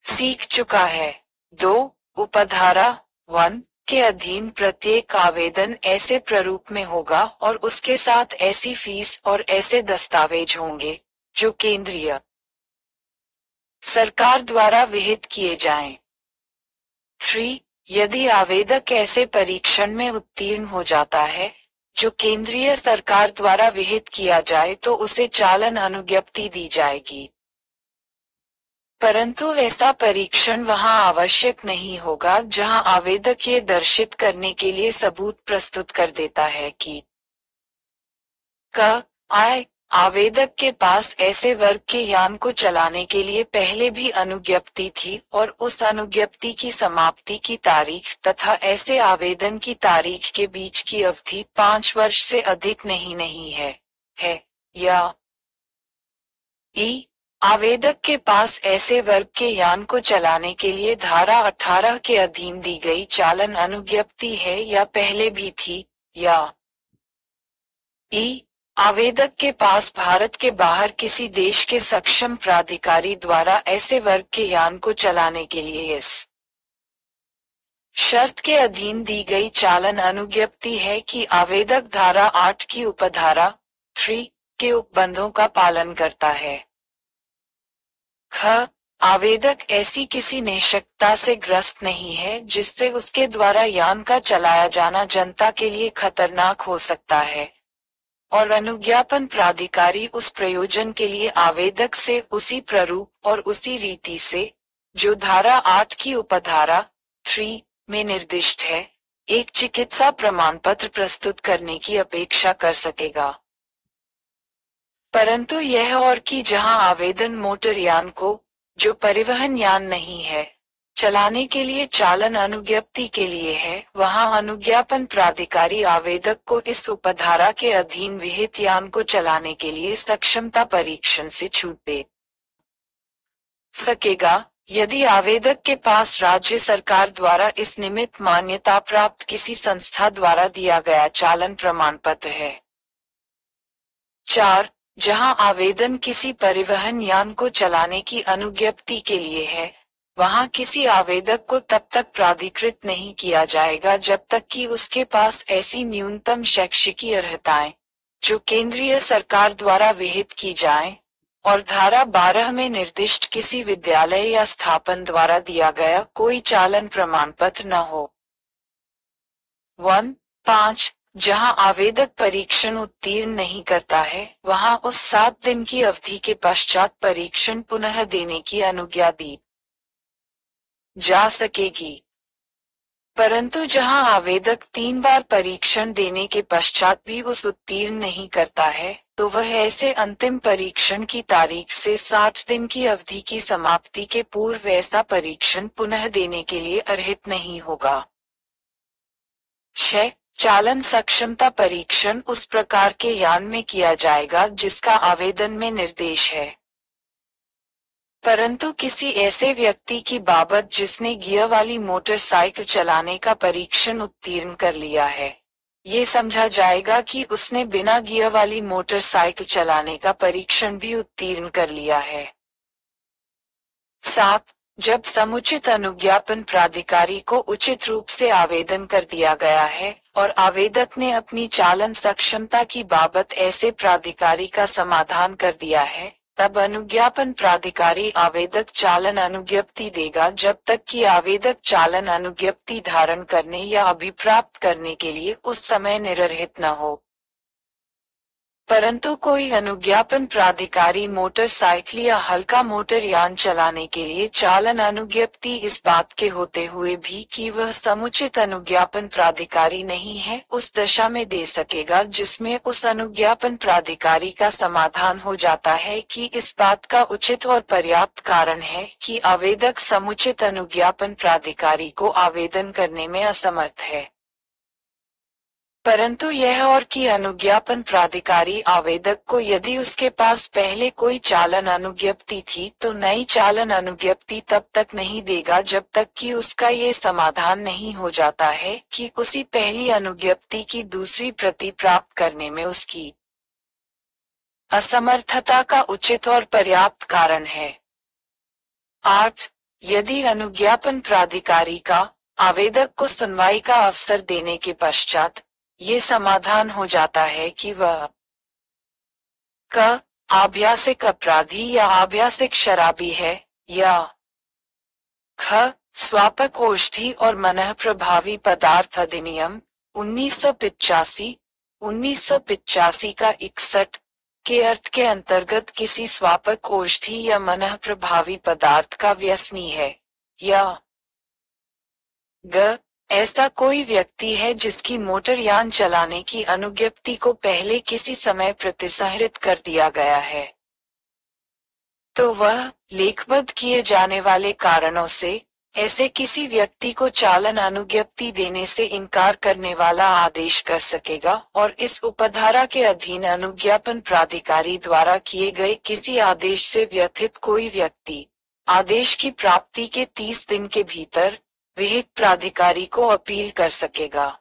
सीख चुका है। 2. उपधारा 1 के अधीन प्रत्येक आवेदन ऐसे प्रारूप में होगा और उसके साथ ऐसी फीस और ऐसे दस्तावेज होंगे जो केंद्रीय सरकार द्वारा विहित किए जाएं। 3. यदि आवेदक ऐसे परीक्षण में उत्तीर्ण हो जाता है जो केंद्रीय सरकार द्वारा विहित किया जाए तो उसे चालन अनुज्ञप्ति दी जाएगी, परंतु ऐसा परीक्षण वहां आवश्यक नहीं होगा जहां आवेदक ये दर्शित करने के लिए सबूत प्रस्तुत कर देता है कि आवेदक के पास ऐसे वर्ग के यान को चलाने के लिए पहले भी अनुज्ञप्ति थी और उस अनुज्ञप्ति की समाप्ति की तारीख तथा ऐसे आवेदन की तारीख के बीच की अवधि 5 वर्ष से अधिक नहीं है, या ई, आवेदक के पास ऐसे वर्ग के यान को चलाने के लिए धारा 18 के अधीन दी गई चालन अनुज्ञप्ति है या पहले भी थी, या ई, आवेदक के पास भारत के बाहर किसी देश के सक्षम प्राधिकारी द्वारा ऐसे वर्ग के यान को चलाने के लिए इस शर्त के अधीन दी गई चालन अनुज्ञप्ति है कि आवेदक धारा 8 की उपधारा 3 के उपबंधों का पालन करता है। ख, आवेदक ऐसी किसी निशक्तता से ग्रस्त नहीं है जिससे उसके द्वारा यान का चलाया जाना जनता के लिए खतरनाक हो सकता है और अनुज्ञापन प्राधिकारी उस प्रयोजन के लिए आवेदक से उसी प्रारूप और उसी रीति से जो धारा 8 की उपधारा 3 में निर्दिष्ट है, एक चिकित्सा प्रमाण पत्र प्रस्तुत करने की अपेक्षा कर सकेगा। परंतु यह और कि जहां आवेदन मोटर यान को, जो परिवहन यान नहीं है, चलाने के लिए चालन अनुज्ञप्ति के लिए है, वहां अनुज्ञापन प्राधिकारी आवेदक को इस उपधारा के अधीन विहित यान को चलाने के लिए सक्षमता परीक्षण से छूट दे सकेगा, यदि आवेदक के पास राज्य सरकार द्वारा इस निमित्त मान्यता प्राप्त किसी संस्था द्वारा दिया गया चालन प्रमाण पत्र है। 4. जहां आवेदन किसी परिवहन यान को चलाने की अनुज्ञप्ति के लिए है, वहां किसी आवेदक को तब तक प्राधिकृत नहीं किया जाएगा जब तक कि उसके पास ऐसी न्यूनतम शैक्षिकी अर्हताएं, जो केंद्रीय सरकार द्वारा विहित की जाएं, और धारा 12 में निर्दिष्ट किसी विद्यालय या स्थापन द्वारा दिया गया कोई चालन प्रमाण पत्र न हो। 5. जहां आवेदक परीक्षण उत्तीर्ण नहीं करता है, वहां उस 7 दिन की अवधि के पश्चात परीक्षण पुनः देने की अनुज्ञा दी जा सकेगी। परंतु जहां आवेदक 3 बार परीक्षण देने के पश्चात भी उस उत्तीर्ण नहीं करता है, तो वह ऐसे अंतिम परीक्षण की तारीख से 60 दिन की अवधि की समाप्ति के पूर्व ऐसा परीक्षण पुनः देने के लिए अर्हित नहीं होगा। 6. चालन सक्षमता परीक्षण उस प्रकार के यान में किया जाएगा जिसका आवेदन में निर्देश है, परंतु किसी ऐसे व्यक्ति की बाबत जिसने गियर वाली मोटरसाइकिल चलाने का परीक्षण उत्तीर्ण कर लिया है, ये समझा जाएगा कि उसने बिना गियर वाली मोटरसाइकिल चलाने का परीक्षण भी उत्तीर्ण कर लिया है। 7. जब समुचित अनुज्ञापन प्राधिकारी को उचित रूप से आवेदन कर दिया गया है और आवेदक ने अपनी चालन सक्षमता की बाबत ऐसे प्राधिकारी का समाधान कर दिया है, तब अनुज्ञापन प्राधिकारी आवेदक चालन अनुज्ञप्ति देगा जब तक कि आवेदक चालन अनुज्ञप्ति धारण करने या अभिप्राप्त करने के लिए उस समय निर्रहित न हो। परंतु कोई अनुज्ञापन प्राधिकारी मोटरसाइकिल या हल्का मोटर यान चलाने के लिए चालन अनुज्ञप्ति इस बात के होते हुए भी कि वह समुचित अनुज्ञापन प्राधिकारी नहीं है उस दशा में दे सकेगा जिसमें उस अनुज्ञापन प्राधिकारी का समाधान हो जाता है कि इस बात का उचित और पर्याप्त कारण है कि आवेदक समुचित अनुज्ञापन प्राधिकारी को आवेदन करने में असमर्थ है। परंतु यह और कि अनुज्ञापन प्राधिकारी आवेदक को यदि उसके पास पहले कोई चालन अनुज्ञप्ति थी तो नई चालन अनुज्ञप्ति तब तक नहीं देगा जब तक कि उसका ये समाधान नहीं हो जाता है कि उसी पहली अनुज्ञप्ति की दूसरी प्रति प्राप्त करने में उसकी असमर्थता का उचित और पर्याप्त कारण है। 8. यदि अनुज्ञापन प्राधिकारी का आवेदक को सुनवाई का अवसर देने के पश्चात ये समाधान हो जाता है कि वह क आभ्यासिक अपराधी या आभ्यासिक शराबी है या ख स्वापक औषधि और मनः प्रभावी पदार्थ अधिनियम 1985 का 61 के अर्थ के अंतर्गत किसी स्वापक औषधि या मनः प्रभावी पदार्थ का व्यसनी है या ग ऐसा कोई व्यक्ति है जिसकी मोटर यान चलाने की अनुज्ञप्ति को पहले किसी समय प्रतिसंहरित कर दिया गया है, तो वह लेखबद्ध किए जाने वाले कारणों से ऐसे किसी व्यक्ति को चालन अनुज्ञप्ति देने से इनकार करने वाला आदेश कर सकेगा और इस उपधारा के अधीन अनुज्ञापन प्राधिकारी द्वारा किए गए किसी आदेश से व्यथित कोई व्यक्ति आदेश की प्राप्ति के 30 दिन के भीतर विहित प्राधिकारी को अपील कर सकेगा।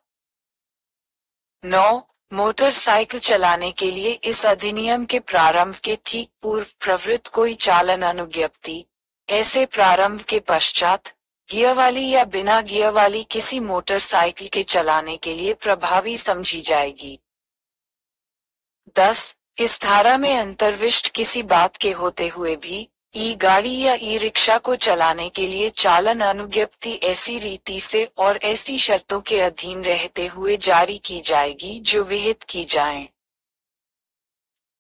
9. मोटरसाइकिल चलाने के लिए इस अधिनियम के प्रारंभ के ठीक पूर्व प्रवृत्त कोई चालन अनुज्ञप्ति ऐसे प्रारंभ के पश्चात गियर वाली या बिना गियर वाली किसी मोटरसाइकिल के चलाने के लिए प्रभावी समझी जाएगी। 10. इस धारा में अंतर्विष्ट किसी बात के होते हुए भी ई गाड़ी या ई रिक्शा को चलाने के लिए चालन अनुज्ञप्ति ऐसी रीति से और ऐसी शर्तों के अधीन रहते हुए जारी की जाएगी जो विहित की जाएं।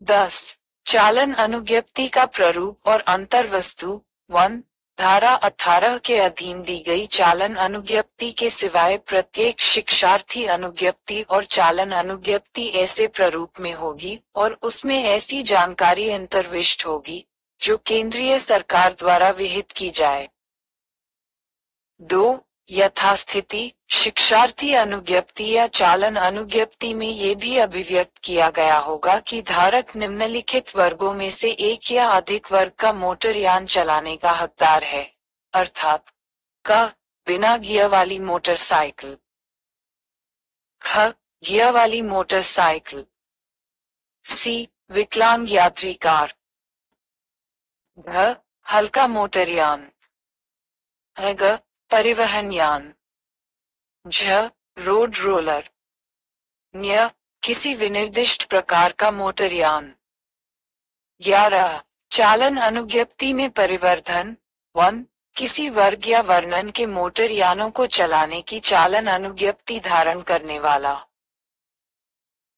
10. चालन अनुज्ञप्ति का प्रारूप और अंतर्वस्तु 1. धारा 18 के अधीन दी गई चालन अनुज्ञप्ति के सिवाय प्रत्येक शिक्षार्थी अनुज्ञप्ति और चालन अनुज्ञप्ति ऐसे प्रारूप में होगी और उसमें ऐसी जानकारी अंतर्विष्ट होगी जो केंद्रीय सरकार द्वारा विहित की जाए। 2. यथास्थिति शिक्षार्थी अनुज्ञप्ति या चालन अनुज्ञप्ति में ये भी अभिव्यक्त किया गया होगा कि धारक निम्नलिखित वर्गों में से एक या अधिक वर्ग का मोटर यान चलाने का हकदार है, अर्थात क बिना गियर वाली मोटरसाइकिल, ख गियर वाली मोटरसाइकिल, सी विकलांग यात्री कार, ढ हल्का मोटर यान, ग परिवहन यान, झ रोड रोलर, न्य किसी विनिर्दिष्ट प्रकार का मोटर यान। 11. चालन अनुज्ञप्ति में परिवर्धन 1. किसी वर्ग या वर्णन के मोटर यानों को चलाने की चालन अनुज्ञप्ति धारण करने वाला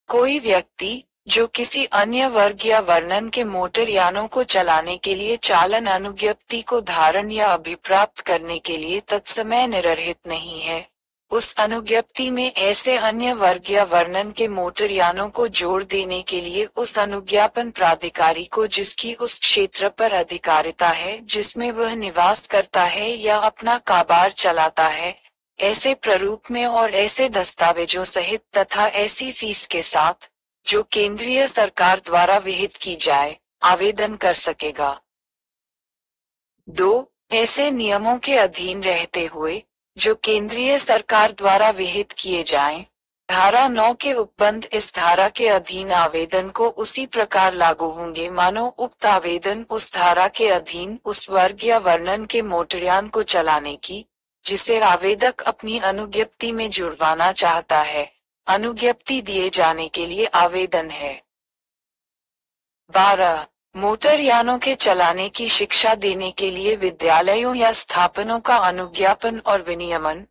कोई व्यक्ति जो किसी अन्य वर्ग या वर्णन के मोटर यानों को चलाने के लिए चालन अनुज्ञप्ति को धारण या अभिप्राप्त करने के लिए तत्समय निर्हित नहीं है, उस अनुज्ञप्ति में ऐसे अन्य वर्ग या वर्णन के मोटर यानों को जोड़ देने के लिए उस अनुज्ञापन प्राधिकारी को जिसकी उस क्षेत्र पर अधिकारिता है जिसमें वह निवास करता है या अपना कारोबार चलाता है, ऐसे प्रारूप में और ऐसे दस्तावेजों सहित तथा ऐसी फीस के साथ जो केंद्रीय सरकार द्वारा विहित की जाए, आवेदन कर सकेगा। 2. ऐसे नियमों के अधीन रहते हुए जो केंद्रीय सरकार द्वारा विहित किए जाएं, धारा 9 के उपबंध इस धारा के अधीन आवेदन को उसी प्रकार लागू होंगे मानो उक्त आवेदन उस धारा के अधीन उस वर्ग या वर्णन के मोटरयान को चलाने की जिसे आवेदक अपनी अनुज्ञप्ति में जुड़वाना चाहता है, अनुज्ञप्ति दिए जाने के लिए आवेदन है। 12. मोटर यानों के चलाने की शिक्षा देने के लिए विद्यालयों या स्थापनों का अनुज्ञापन और विनियमन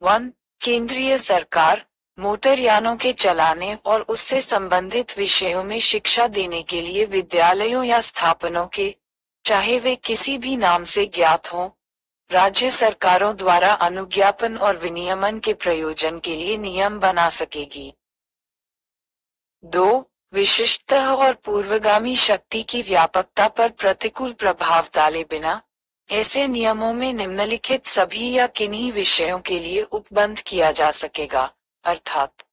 1. केंद्रीय सरकार मोटर यानों के चलाने और उससे संबंधित विषयों में शिक्षा देने के लिए विद्यालयों या स्थापनों के, चाहे वे किसी भी नाम से ज्ञात हों, राज्य सरकारों द्वारा अनुज्ञापन और विनियमन के प्रयोजन के लिए नियम बना सकेगी। 2. विशिष्टता और पूर्वगामी शक्ति की व्यापकता पर प्रतिकूल प्रभाव डाले बिना ऐसे नियमों में निम्नलिखित सभी या किन्हीं विषयों के लिए उपबंध किया जा सकेगा, अर्थात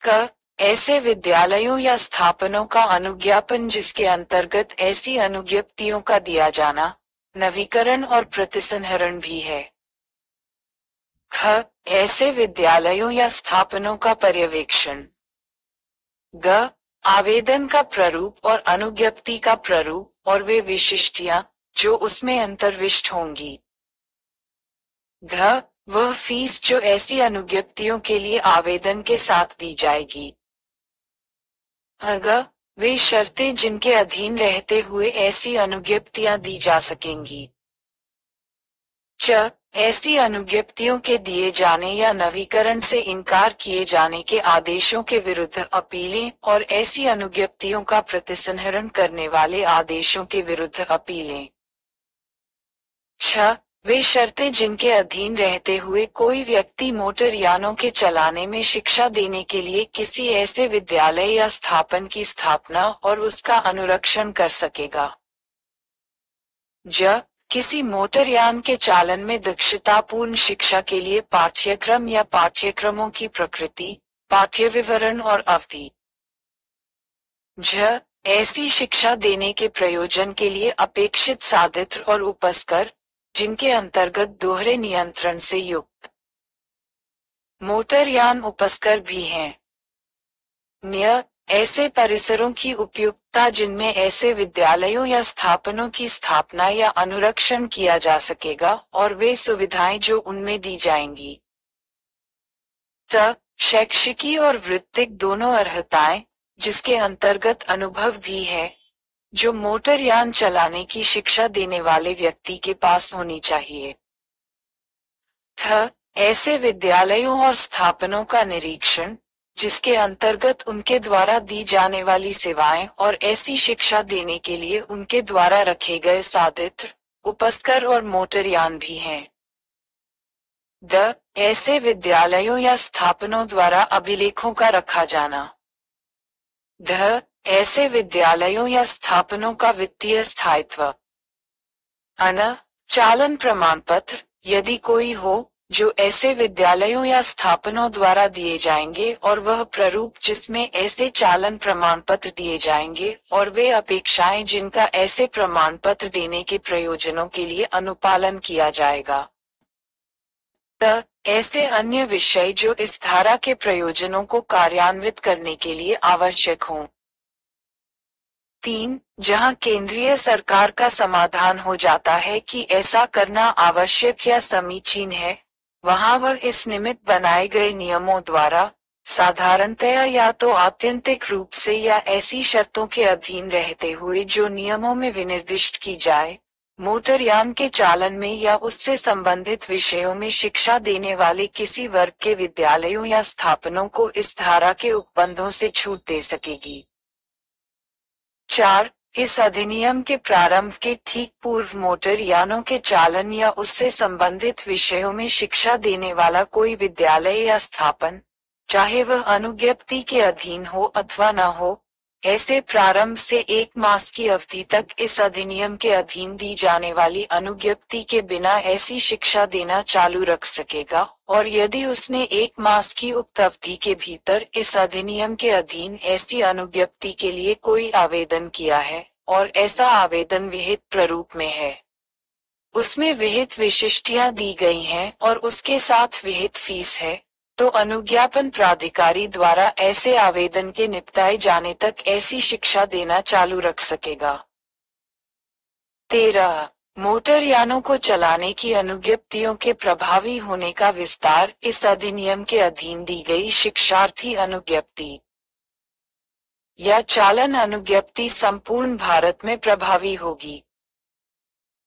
क. ऐसे विद्यालयों या स्थापनों का अनुज्ञापन जिसके अंतर्गत ऐसी अनुज्ञप्तियों का दिया जाना नवीकरण और प्रतिसंहरण भी है। ख. ऐसे विद्यालयों या स्थापनों का पर्यवेक्षण। ग. आवेदन का प्रारूप और अनुज्ञप्ति का प्रारूप और वे विशिष्टियां जो उसमें अंतर्विष्ट होंगी। घ. वह फीस जो ऐसी अनुज्ञप्तियों के लिए आवेदन के साथ दी जाएगी। अग. वे शर्तें जिनके अधीन रहते हुए ऐसी अनुज्ञप्तियां दी जा सकेंगी। च. ऐसी अनुज्ञप्तियों के दिए जाने या नवीकरण से इनकार किए जाने के आदेशों के विरुद्ध अपीलें और ऐसी अनुज्ञप्तियों का प्रतिसंहरण करने वाले आदेशों के विरुद्ध अपीलें। 6. वे शर्तें जिनके अधीन रहते हुए कोई व्यक्ति मोटर यानों के चलाने में शिक्षा देने के लिए किसी ऐसे विद्यालय या स्थापन की स्थापना और उसका अनुरक्षण कर सकेगा। ज. किसी मोटर यान के चालन में दक्षतापूर्ण शिक्षा के लिए पाठ्यक्रम या पाठ्यक्रमों की प्रकृति, पाठ्य विवरण और अवधि। झ. ऐसी शिक्षा देने के प्रयोजन के लिए अपेक्षित साधित्र और उपस्कर जिनके अंतर्गत दोहरे नियंत्रण से युक्त मोटर यान उपस्कर भी हैं। न्य. ऐसे परिसरों की उपयुक्तता जिनमें ऐसे विद्यालयों या स्थापनों की स्थापना या अनुरक्षण किया जा सकेगा और वे सुविधाएं जो उनमें दी जाएंगी। ट. शैक्षिकी और वृत्तिक दोनों अर्हताएं जिसके अंतर्गत अनुभव भी है जो मोटर यान चलाने की शिक्षा देने वाले व्यक्ति के पास होनी चाहिए। थ. ऐसे विद्यालयों और स्थापनों का निरीक्षण जिसके अंतर्गत उनके द्वारा दी जाने वाली सेवाएं और ऐसी शिक्षा देने के लिए उनके द्वारा रखे गए साधित्र, उपस्कर और मोटर यान भी हैं। ड. ऐसे विद्यालयों या स्थापनों द्वारा अभिलेखों का रखा जाना। ढ. ऐसे विद्यालयों या स्थापनों का वित्तीय स्थायित्व। अन. चालन प्रमाण पत्र यदि कोई हो जो ऐसे विद्यालयों या स्थापनों द्वारा दिए जाएंगे और वह प्रारूप जिसमें ऐसे चालन प्रमाण पत्र दिए जाएंगे और वे अपेक्षाएं जिनका ऐसे प्रमाण पत्र देने के प्रयोजनों के लिए अनुपालन किया जाएगा। ट. ऐसे अन्य विषय जो इस धारा के प्रयोजनों को कार्यान्वित करने के लिए आवश्यक हों। 3. जहां केंद्रीय सरकार का समाधान हो जाता है कि ऐसा करना आवश्यक या समीचीन है, वहां वह इस निमित्त बनाए गए नियमों द्वारा साधारणतया या तो आत्यंतिक रूप से या ऐसी शर्तों के अधीन रहते हुए जो नियमों में विनिर्दिष्ट की जाए, मोटर यान के चालन में या उससे संबंधित विषयों में शिक्षा देने वाले किसी वर्ग के विद्यालयों या स्थापनों को इस धारा के उपबंधों से छूट दे सकेगी। 4. इस अधिनियम के प्रारंभ के ठीक पूर्व मोटर यानों के चालन या उससे संबंधित विषयों में शिक्षा देने वाला कोई विद्यालय या स्थापन, चाहे वह अनुज्ञप्ति के अधीन हो अथवा न हो, ऐसे प्रारंभ से 1 मास की अवधि तक इस अधिनियम के अधीन दी जाने वाली अनुज्ञप्ति के बिना ऐसी शिक्षा देना चालू रख सकेगा, और यदि उसने 1 मास की उक्त अवधि के भीतर इस अधिनियम के अधीन ऐसी अनुज्ञप्ति के लिए कोई आवेदन किया है और ऐसा आवेदन विहित प्रारूप में है, उसमें विहित विशिष्टियां दी गई हैं और उसके साथ विहित फीस है, तो अनुज्ञापन प्राधिकारी द्वारा ऐसे आवेदन के निपटाए जाने तक ऐसी शिक्षा देना चालू रख सकेगा। 13. मोटर यानों को चलाने की अनुज्ञप्तियों के प्रभावी होने का विस्तार इस अधिनियम के अधीन दी गई शिक्षार्थी अनुज्ञप्ति या चालन अनुज्ञप्ति संपूर्ण भारत में प्रभावी होगी।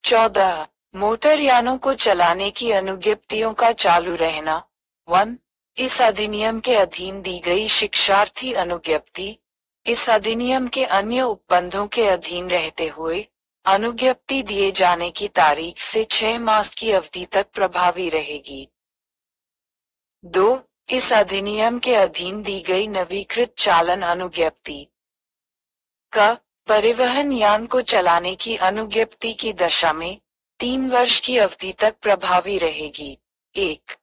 14. मोटर यानों को चलाने की अनुज्ञप्तियों का चालू रहना। 1. इस अधिनियम के अधीन दी गई शिक्षार्थी अनुज्ञप्ति इस अधिनियम के अन्य उपबंधों के अधीन रहते हुए अनुज्ञप्ति दिए जाने की तारीख से 6 मास की अवधि तक प्रभावी रहेगी। 2. इस अधिनियम के अधीन दी गई नवीकृत चालन अनुज्ञप्ति का परिवहन यान को चलाने की अनुज्ञप्ति की दशा में 3 वर्ष की अवधि तक प्रभावी रहेगी। 1.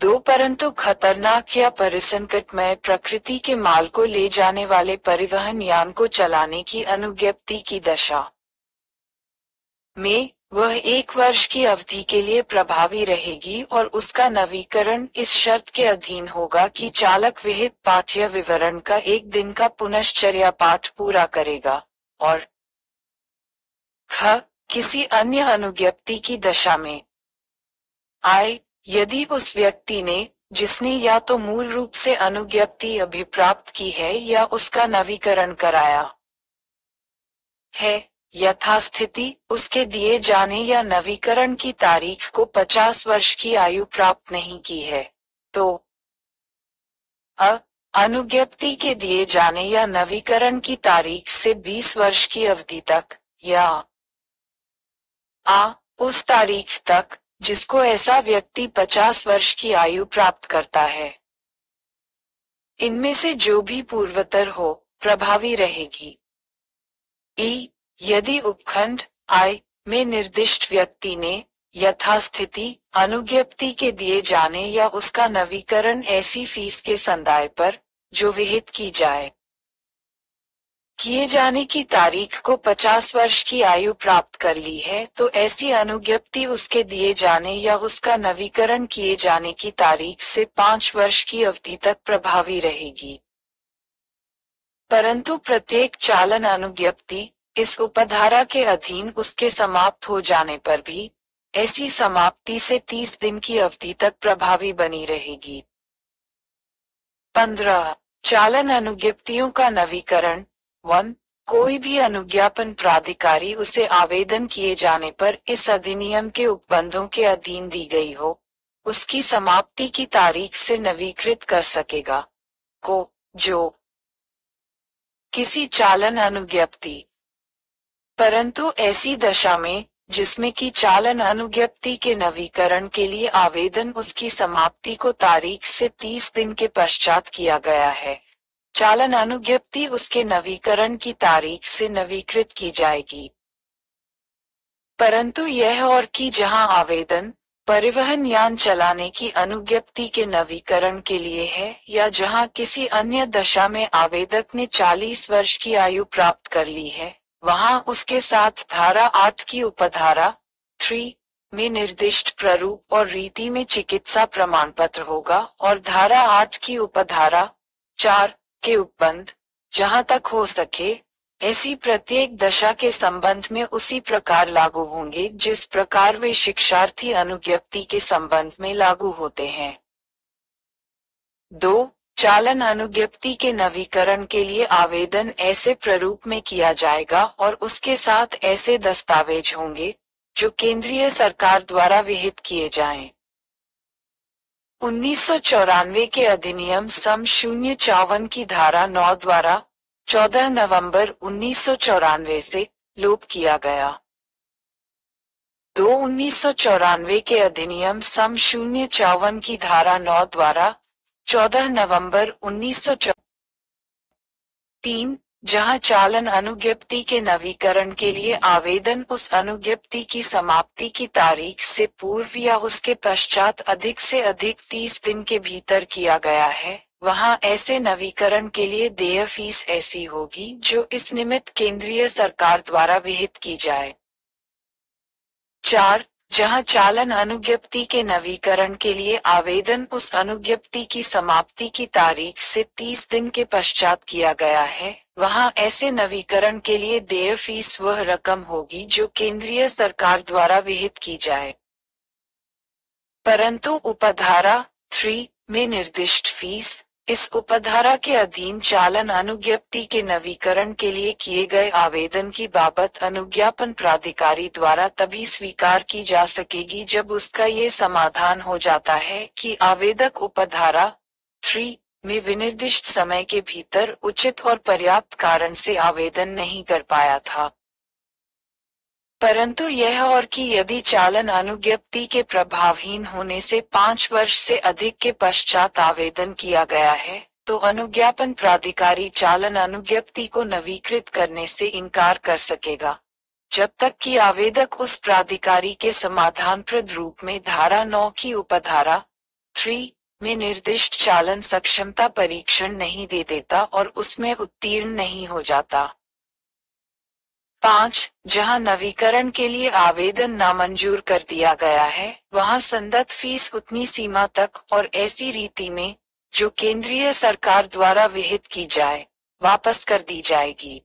2. परंतु खतरनाक या परिसंकटमय प्रकृति के माल को ले जाने वाले परिवहन यान को चलाने की अनुज्ञप्ति की दशा में वह 1 वर्ष की अवधि के लिए प्रभावी रहेगी और उसका नवीकरण इस शर्त के अधीन होगा कि चालक विहित पाठ्य विवरण का 1 दिन का पुनश्चर्या पाठ पूरा करेगा। और ख. किसी अन्य अनुज्ञप्ति की दशा में आय यदि उस व्यक्ति ने जिसने या तो मूल रूप से अनुज्ञप्ति अभिप्राप्त की है या उसका नवीकरण कराया है यथास्थिति उसके दिए जाने या नवीकरण की तारीख को 50 वर्ष की आयु प्राप्त नहीं की है तो अनुज्ञप्ति के दिए जाने या नवीकरण की तारीख से 20 वर्ष की अवधि तक या उस तारीख तक जिसको ऐसा व्यक्ति 50 वर्ष की आयु प्राप्त करता है, इनमें से जो भी पूर्वतर हो प्रभावी रहेगी। यदि उपखंड आय में निर्दिष्ट व्यक्ति ने यथास्थिति अनुज्ञप्ति के दिए जाने या उसका नवीकरण ऐसी फीस के संदाय पर जो विहित की जाए किए जाने की तारीख को 50 वर्ष की आयु प्राप्त कर ली है तो ऐसी अनुज्ञप्ति उसके दिए जाने या उसका नवीकरण किए जाने की तारीख से 5 वर्ष की अवधि तक प्रभावी रहेगी। परंतु प्रत्येक चालन अनुज्ञप्ति इस उपधारा के अधीन उसके समाप्त हो जाने पर भी ऐसी समाप्ति से 30 दिन की अवधि तक प्रभावी बनी रहेगी। 15. चालन अनुज्ञप्तियों का नवीकरण 1. कोई भी अनुज्ञापन प्राधिकारी उसे आवेदन किए जाने पर इस अधिनियम के उपबंधों के अधीन दी गई हो उसकी समाप्ति की तारीख से नवीकृत कर सकेगा को जो किसी चालन अनुज्ञप्ति परंतु ऐसी दशा में जिसमें कि चालन अनुज्ञप्ति के नवीकरण के लिए आवेदन उसकी समाप्ति को तारीख से 30 दिन के पश्चात किया गया है, चालन अनुज्ञप्ति उसके नवीकरण की तारीख से नवीकृत की जाएगी। परंतु यह और कि जहां आवेदन परिवहन यान चलाने की अनुज्ञप्ति के नवीकरण के लिए है या जहां किसी अन्य दशा में आवेदक ने 40 वर्ष की आयु प्राप्त कर ली है वहां उसके साथ धारा 8 की उपधारा 3 में निर्दिष्ट प्रारूप और रीति में चिकित्सा प्रमाण पत्र होगा और धारा 8 की उपधारा 4 के उपबंध जहां तक हो सके ऐसी प्रत्येक दशा के संबंध में उसी प्रकार लागू होंगे जिस प्रकार वे शिक्षार्थी अनुज्ञप्ति के संबंध में लागू होते हैं। 2. चालन अनुज्ञप्ति के नवीकरण के लिए आवेदन ऐसे प्रारूप में किया जाएगा और उसके साथ ऐसे दस्तावेज होंगे जो केंद्रीय सरकार द्वारा विहित किए जाएं। 1994 के अधिनियम सम 054 की धारा 9 द्वारा 14 नवंबर 1994 से लोप किया गया। 2. 1994 के अधिनियम सम 054 की धारा 9 द्वारा 14 नवंबर 1994 3. जहां चालन अनुज्ञप्ति के नवीकरण के लिए आवेदन उस अनुज्ञप्ति की समाप्ति की तारीख से पूर्व या उसके पश्चात अधिक से अधिक 30 दिन के भीतर किया गया है, वहां ऐसे नवीकरण के लिए देय फीस ऐसी होगी जो इस निमित्त केंद्रीय सरकार द्वारा विहित की जाए। 4. जहां चालन अनुज्ञप्ति के नवीकरण के लिए आवेदन उस अनुज्ञप्ति की समाप्ति की तारीख से 30 दिन के पश्चात किया गया है, वहां ऐसे नवीकरण के लिए देय फीस वह रकम होगी जो केंद्रीय सरकार द्वारा विहित की जाए। परंतु उपधारा 3 में निर्दिष्ट फीस इस उपधारा के अधीन चालन अनुज्ञप्ति के नवीकरण के लिए किए गए आवेदन की बाबत अनुज्ञापन प्राधिकारी द्वारा तभी स्वीकार की जा सकेगी जब उसका ये समाधान हो जाता है कि आवेदक उपधारा 3 में विनिर्दिष्ट समय के भीतर उचित और पर्याप्त कारण से आवेदन नहीं कर पाया था। परंतु यह और कि यदि चालन अनुज्ञप्ति के प्रभावहीन होने से 5 वर्ष से अधिक के पश्चात आवेदन किया गया है, तो अनुज्ञापन प्राधिकारी चालन अनुज्ञप्ति को नवीकृत करने से इनकार कर सकेगा, जब तक कि आवेदक उस प्राधिकारी के समाधानप्रद रूप में धारा 9 की उपधारा 3 में निर्दिष्ट चालन सक्षमता परीक्षण नहीं दे देता और उसमें उत्तीर्ण नहीं हो जाता। 5. जहां नवीकरण के लिए आवेदन नामंजूर कर दिया गया है, वहां संदत फीस उतनी सीमा तक और ऐसी रीति में जो केंद्रीय सरकार द्वारा विहित की जाए, वापस कर दी जाएगी।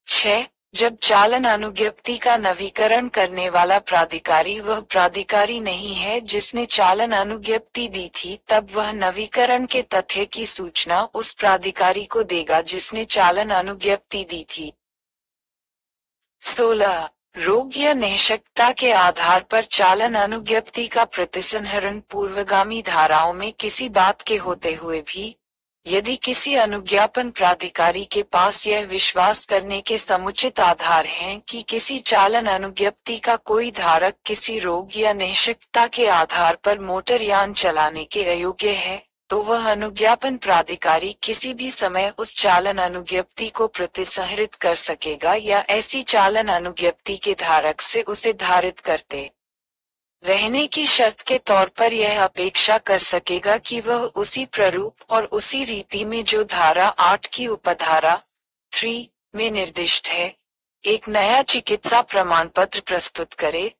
6. जब चालन अनुज्ञप्ति का नवीकरण करने वाला प्राधिकारी वह प्राधिकारी नहीं है जिसने चालन अनुज्ञप्ति दी थी, तब वह नवीकरण के तथ्य की सूचना उस प्राधिकारी को देगा जिसने चालन अनुज्ञप्ति दी थी। 16. रोग या नैतिकता के आधार पर चालन अनुज्ञप्ति का प्रतिसंहरण पूर्वगामी धाराओं में किसी बात के होते हुए भी, यदि किसी अनुज्ञापन प्राधिकारी के पास यह विश्वास करने के समुचित आधार हैं कि किसी चालन अनुज्ञप्ति का कोई धारक किसी रोग या नैतिकता के आधार पर मोटर यान चलाने के अयोग्य है, तो वह अनुज्ञापन प्राधिकारी किसी भी समय उस चालन अनुज्ञप्ति को प्रतिसंहरित कर सकेगा या ऐसी चालन अनुज्ञप्ति के धारक से उसे धारित करते रहने की शर्त के तौर पर यह अपेक्षा कर सकेगा कि वह उसी प्रारूप और उसी रीति में जो धारा 8 की उपधारा 3 में निर्दिष्ट है, एक नया चिकित्सा प्रमाण पत्र प्रस्तुत करे,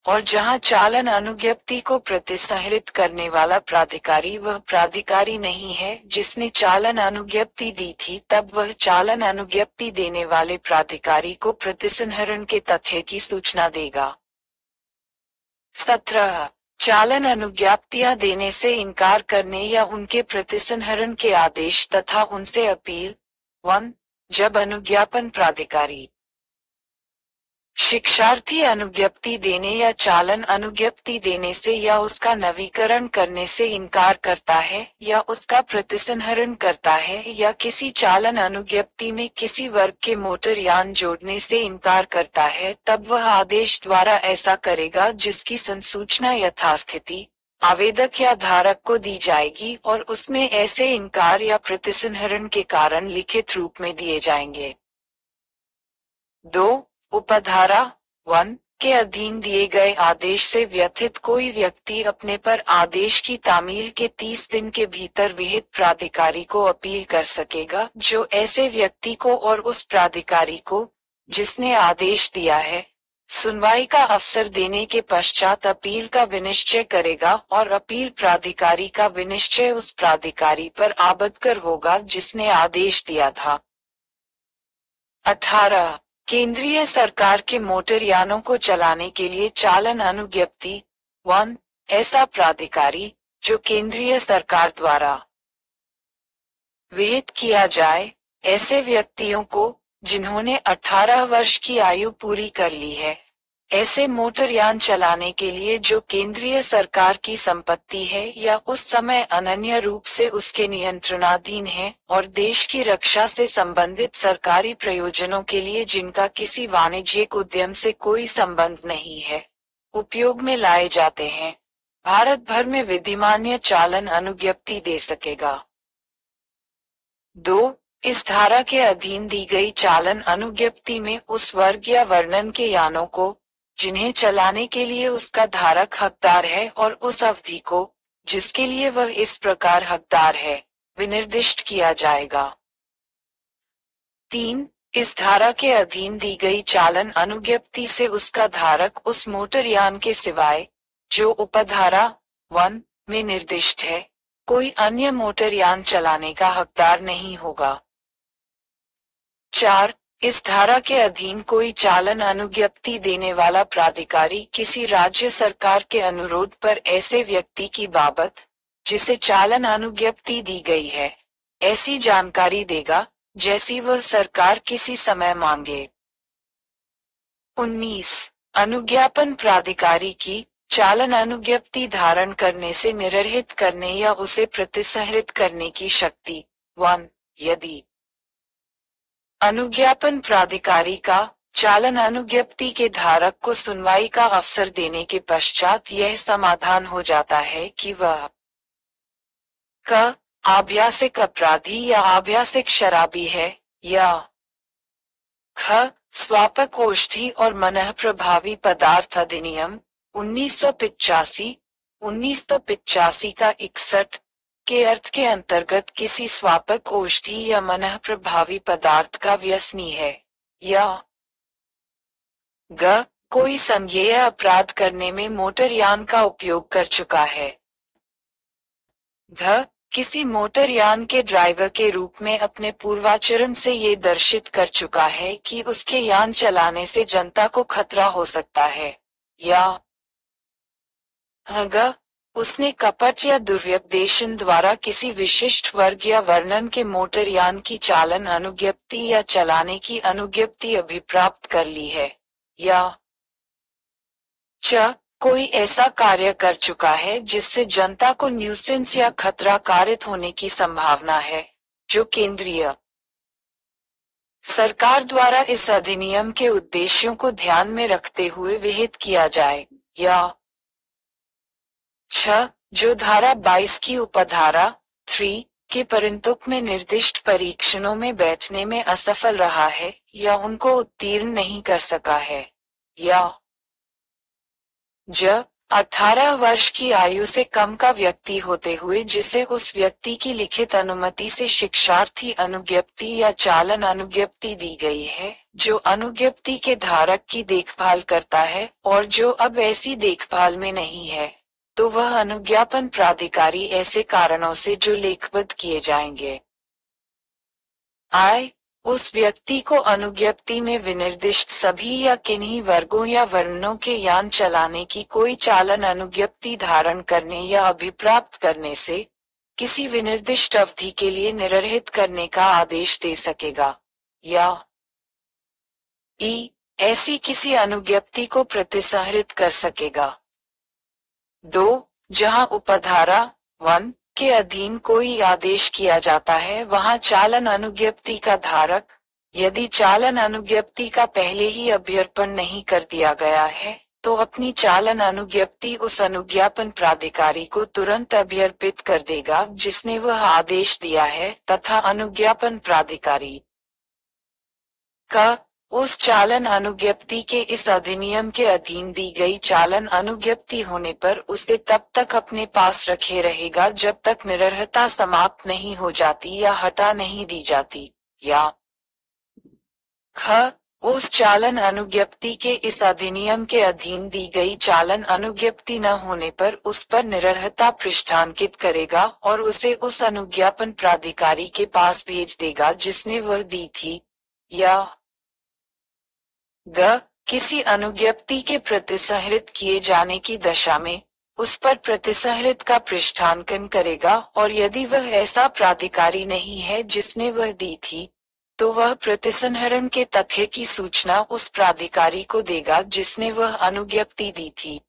और जहां चालन अनुज्ञप्ति को प्रतिसंहरित करने वाला प्राधिकारी वह प्राधिकारी नहीं है जिसने चालन अनुज्ञप्ति दी थी, तब वह चालन अनुज्ञप्ति देने वाले प्राधिकारी को प्रतिसंहरण के तथ्य की सूचना देगा। 17. चालन अनुज्ञप्तियां देने से इनकार करने या उनके प्रतिसंहरण के आदेश तथा उनसे अपील। 1. जब अनुज्ञापन प्राधिकारी शिक्षार्थी अनुज्ञप्ति देने या चालन अनुज्ञप्ति देने से या उसका नवीकरण करने से इनकार करता है या उसका प्रतिसंहरण करता है या किसी चालन अनुज्ञप्ति में किसी वर्ग के मोटर यान जोड़ने से इनकार करता है, तब वह आदेश द्वारा ऐसा करेगा जिसकी संसूचना यथास्थिति आवेदक या धारक को दी जाएगी और उसमें ऐसे इनकार या प्रतिसंहरण के कारण लिखित रूप में दिए जाएंगे। 2. उपधारा 1 के अधीन दिए गए आदेश से व्यथित कोई व्यक्ति अपने पर आदेश की तामील के 30 दिन के भीतर विहित प्राधिकारी को अपील कर सकेगा, जो ऐसे व्यक्ति को और उस प्राधिकारी को जिसने आदेश दिया है सुनवाई का अवसर देने के पश्चात अपील का विनिश्चय करेगा, और अपील प्राधिकारी का विनिश्चय उस प्राधिकारी पर आबद्धकर होगा जिसने आदेश दिया था। 18. केंद्रीय सरकार के मोटर यानों को चलाने के लिए चालन अनुज्ञप्ति 1 ऐसा प्राधिकारी जो केंद्रीय सरकार द्वारा विहित किया जाए, ऐसे व्यक्तियों को जिन्होंने 18 वर्ष की आयु पूरी कर ली है, ऐसे मोटर यान चलाने के लिए जो केंद्रीय सरकार की संपत्ति है या उस समय अनन्य रूप से उसके नियंत्रणाधीन है, और देश की रक्षा से संबंधित सरकारी प्रयोजनों के लिए जिनका किसी वाणिज्यिक उद्यम से कोई संबंध नहीं है, उपयोग में लाए जाते हैं, भारत भर में विधिमान्य चालन अनुज्ञप्ति दे सकेगा। 2. इस धारा के अधीन दी गई चालन अनुज्ञप्ति में उस वर्ग या वर्णन के यानों को जिन्हें चलाने के लिए उसका धारक हकदार है और उस अवधि को जिसके लिए वह इस प्रकार हकदार है विनिर्दिष्ट किया जाएगा। 3. इस धारा के अधीन दी गई चालन अनुज्ञप्ति से उसका धारक उस मोटर यान के सिवाय जो उपधारा 1 में निर्दिष्ट है कोई अन्य मोटर यान चलाने का हकदार नहीं होगा। 4. इस धारा के अधीन कोई चालन अनुज्ञप्ति देने वाला प्राधिकारी किसी राज्य सरकार के अनुरोध पर ऐसे व्यक्ति की बाबत जिसे चालन अनुज्ञप्ति दी गई है, ऐसी जानकारी देगा जैसी वह सरकार किसी समय मांगे। 19. अनुज्ञापन प्राधिकारी की चालन अनुज्ञप्ति धारण करने से निरर्हित करने या उसे प्रतिसंहरित करने की शक्ति। 1. यदि अनुज्ञापन प्राधिकारी का चालन अनुज्ञप्ति के धारक को सुनवाई का अवसर देने के पश्चात यह समाधान हो जाता है कि वह क आभ्यासिक अपराधी या आभ्यासिक शराबी है, या ख स्वापक औषधि और मनः प्रभावी पदार्थ अधिनियम 1985 का 61 के अर्थ के अंतर्गत किसी स्वापक औषधि या मनः प्रभावी पदार्थ का व्यसनी है, या ग कोई संज्ञेय अपराध करने में मोटर यान का उपयोग कर चुका है। घ किसी मोटर यान के ड्राइवर के रूप में अपने पूर्वाचरण से ये दर्शित कर चुका है कि उसके यान चलाने से जनता को खतरा हो सकता है, या ग उसने कपट या दुर्व्यपदेशन द्वारा किसी विशिष्ट वर्ग या वर्णन के मोटर यान की चालन अनुज्ञप्ति या चलाने की अनुज्ञप्ति अभिप्राप्त कर ली है, या च कोई ऐसा कार्य कर चुका है जिससे जनता को न्यूसेंस या खतरा कारित होने की संभावना है, जो केंद्रीय सरकार द्वारा इस अधिनियम के उद्देश्यों को ध्यान में रखते हुए विहित किया जाए, या छ जो धारा 22 की उपधारा 3 के परिंतुक में निर्दिष्ट परीक्षणों में बैठने में असफल रहा है या उनको उत्तीर्ण नहीं कर सका है, या ज 18 वर्ष की आयु से कम का व्यक्ति होते हुए जिसे उस व्यक्ति की लिखित अनुमति से शिक्षार्थी अनुज्ञप्ति या चालन अनुज्ञप्ति दी गई है, जो अनुज्ञप्ति के धारक की देखभाल करता है और जो अब ऐसी देखभाल में नहीं है, तो वह अनुज्ञापन प्राधिकारी ऐसे कारणों से जो लेखबद्ध किए जाएंगे आय उस व्यक्ति को अनुज्ञप्ति में विनिर्दिष्ट सभी या किन्हीं वर्गों या वर्णों के यान चलाने की कोई चालन अनुज्ञप्ति धारण करने या अभिप्राप्त करने से किसी विनिर्दिष्ट अवधि के लिए निरर्हित करने का आदेश दे सकेगा, या ई ऐसी किसी अनुज्ञप्ति को प्रतिसंहरित कर सकेगा। 2. जहां उपधारा 1 के अधीन कोई आदेश किया जाता है वहां चालन अनुज्ञप्ति का धारक, यदि चालन अनुज्ञप्ति का पहले ही अभ्यर्पण नहीं कर दिया गया है, तो अपनी चालन अनुज्ञप्ति उस अनुज्ञापन प्राधिकारी को तुरंत अभ्यर्पित कर देगा जिसने वह आदेश दिया है, तथा अनुज्ञापन प्राधिकारी का उस चालन अनुज्ञप्ति के इस अधिनियम के अधीन दी गई चालन अनुज्ञप्ति होने पर उसे तब तक अपने पास रखे रहेगा जब तक निरर्हता समाप्त नहीं हो जाती या हटा नहीं दी जाती, या ख उस चालन अनुज्ञप्ति के इस अधिनियम के अधीन दी गई चालन अनुज्ञप्ति न होने पर उस पर निरर्हता पृष्ठांकित करेगा और उसे उस अनुज्ञापन प्राधिकारी के पास भेज देगा जिसने वह दी थी, या ग किसी अनुज्ञप्ति के प्रतिसंहरित किए जाने की दशा में उस पर प्रतिसंहरित का पृष्ठांकन करेगा और यदि वह ऐसा प्राधिकारी नहीं है जिसने वह दी थी, तो वह प्रतिसंहरण के तथ्य की सूचना उस प्राधिकारी को देगा जिसने वह अनुज्ञप्ति दी थी।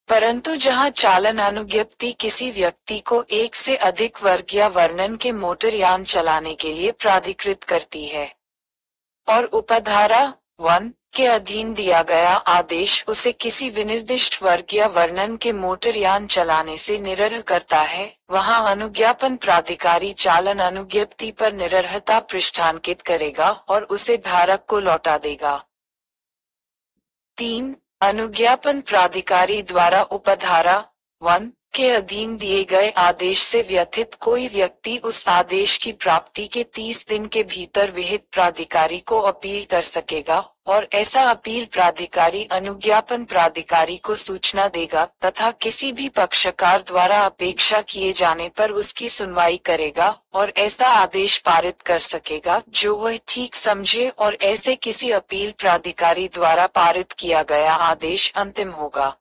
परंतु जहां चालन अनुज्ञप्ति किसी व्यक्ति को एक से अधिक वर्ग या वर्णन के मोटर यान चलाने के लिए प्राधिकृत करती है और उपधारा 1 के अधीन दिया गया आदेश उसे किसी विनिर्दिष्ट वर्ग या वर्णन के मोटर यान चलाने से निरर्ह करता है, वहां अनुज्ञापन प्राधिकारी चालन अनुज्ञप्ति पर निरर्हता पृष्ठांकित करेगा और उसे धारक को लौटा देगा। 3. अनुज्ञापन प्राधिकारी द्वारा उपधारा 1 के अधीन दिए गए आदेश से व्यथित कोई व्यक्ति उस आदेश की प्राप्ति के 30 दिन के भीतर विहित प्राधिकारी को अपील कर सकेगा और ऐसा अपील प्राधिकारी अनुज्ञापन प्राधिकारी को सूचना देगा तथा किसी भी पक्षकार द्वारा अपेक्षा किए जाने पर उसकी सुनवाई करेगा और ऐसा आदेश पारित कर सकेगा जो वह ठीक समझे और ऐसे किसी अपील प्राधिकारी द्वारा पारित किया गया आदेश अंतिम होगा।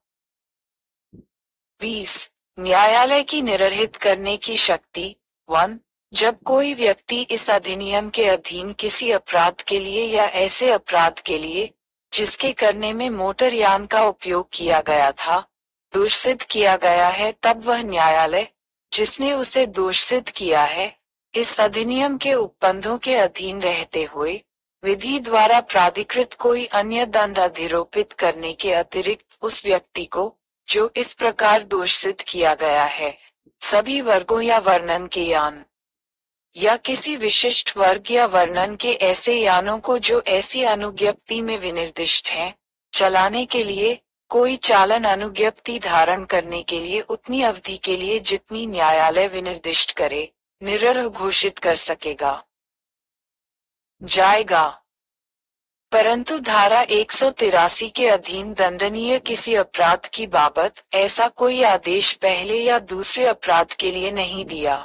20. न्यायालय की निरर्हित करने की शक्ति। 1. जब कोई व्यक्ति इस अधिनियम के अधीन किसी अपराध के लिए या ऐसे अपराध के लिए जिसके करने में मोटर यान का उपयोग किया गया था, दोष सिद्ध किया गया है, तब वह न्यायालय जिसने उसे दोष सिद्ध किया है, इस अधिनियम के उपबंधों के अधीन रहते हुए विधि द्वारा प्राधिकृत कोई अन्य दंड अधिरोपित करने के अतिरिक्त उस व्यक्ति को जो इस प्रकार दोष सिद्ध किया गया है, सभी वर्गों या वर्णन के यान या किसी विशिष्ट वर्ग या वर्णन के ऐसे यानों को जो ऐसी अनुज्ञप्ति में विनिर्दिष्ट हैं, चलाने के लिए कोई चालन अनुज्ञप्ति धारण करने के लिए उतनी अवधि के लिए जितनी न्यायालय विनिर्दिष्ट करे, निरर्ह घोषित कर सकेगा जाएगा। परंतु धारा 183 के अधीन दंडनीय किसी अपराध की बाबत ऐसा कोई आदेश पहले या दूसरे अपराध के लिए नहीं दिया।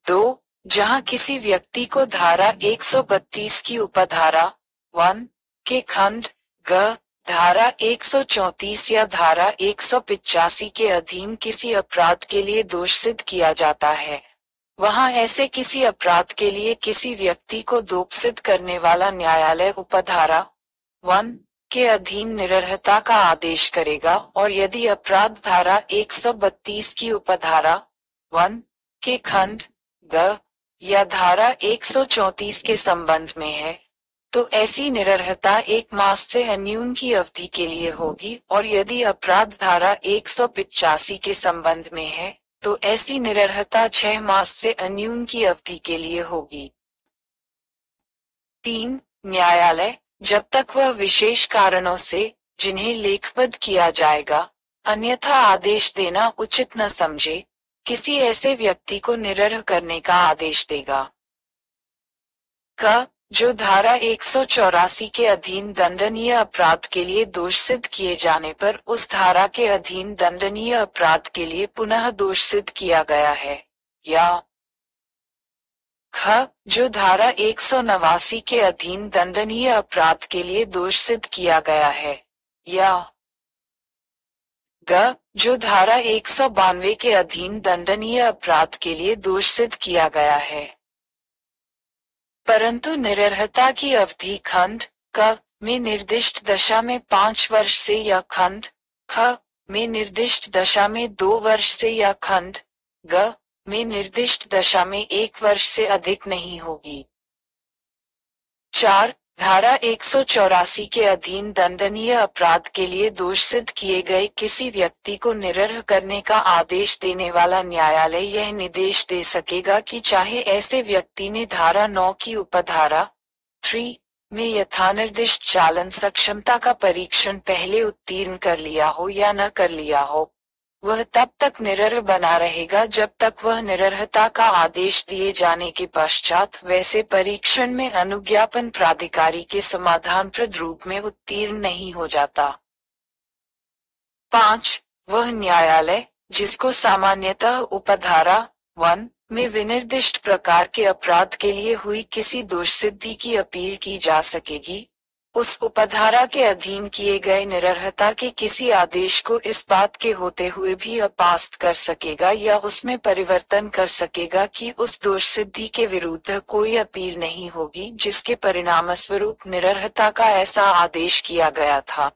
2. जहां किसी व्यक्ति को धारा 132 की उपधारा 1 के खंड ग, धारा 134 या धारा 185 के अधीन किसी अपराध के लिए दोष सिद्ध किया जाता है, वहां ऐसे किसी अपराध के लिए किसी व्यक्ति को दोष सिद्ध करने वाला न्यायालय उपधारा 1 के अधीन निरर्हता का आदेश करेगा, और यदि अपराध धारा 132 की उपधारा 1 के खंड ग या धारा 134 के संबंध में है, तो ऐसी निरर्हता 1 मास से अन्यून की अवधि के लिए होगी, और यदि अपराध धारा 185 के संबंध में है, तो ऐसी निरर्हता 6 मास से अन्यून की अवधि के लिए होगी। 3. न्यायालय जब तक वह विशेष कारणों से जिन्हें लेखबद्ध किया जाएगा अन्यथा आदेश देना उचित न समझे, किसी ऐसे व्यक्ति को निरर्ह करने का आदेश देगा। क. जो धारा 184 के अधीन दंडनीय अपराध के लिए दोष सिद्ध किए जाने पर उस धारा के अधीन दंडनीय अपराध के लिए पुनः दोष सिद्ध किया गया है, या ख. जो धारा 189 के अधीन दंडनीय अपराध के लिए दोष सिद्ध किया गया है, या ग. जो धारा 192 के अधीन दंडनीय अपराध के लिए दोष सिद्ध किया गया है। परंतु निरर्हता की अवधि खंड क में निर्दिष्ट दशा में 5 वर्ष से या खंड ख में निर्दिष्ट दशा में 2 वर्ष से या खंड ग में निर्दिष्ट दशा में 1 वर्ष से अधिक नहीं होगी। 4. धारा 184 के अधीन दंडनीय अपराध के लिए दोष सिद्ध किए गए किसी व्यक्ति को निरर्ह करने का आदेश देने वाला न्यायालय यह निर्देश दे सकेगा कि चाहे ऐसे व्यक्ति ने धारा 9 की उपधारा 3 में यथानिर्दिष्ट चालन सक्षमता का परीक्षण पहले उत्तीर्ण कर लिया हो या न कर लिया हो, वह तब तक निरर्ह बना रहेगा जब तक वह निरर्हता का आदेश दिए जाने के पश्चात वैसे परीक्षण में अनुज्ञापन प्राधिकारी के समाधानप्रद रूप में उत्तीर्ण नहीं हो जाता। 5. वह न्यायालय जिसको सामान्यतः उपधारा 1 में विनिर्दिष्ट प्रकार के अपराध के लिए हुई किसी दोष सिद्धि की अपील की जा सकेगी, उस उपधारा के अधीन किए गए निरर्हता के किसी आदेश को इस बात के होते हुए भी अपास्त कर सकेगा या उसमें परिवर्तन कर सकेगा कि उस दोष सिद्धि के विरुद्ध कोई अपील नहीं होगी जिसके परिणामस्वरूप निरर्हता का ऐसा आदेश किया गया था।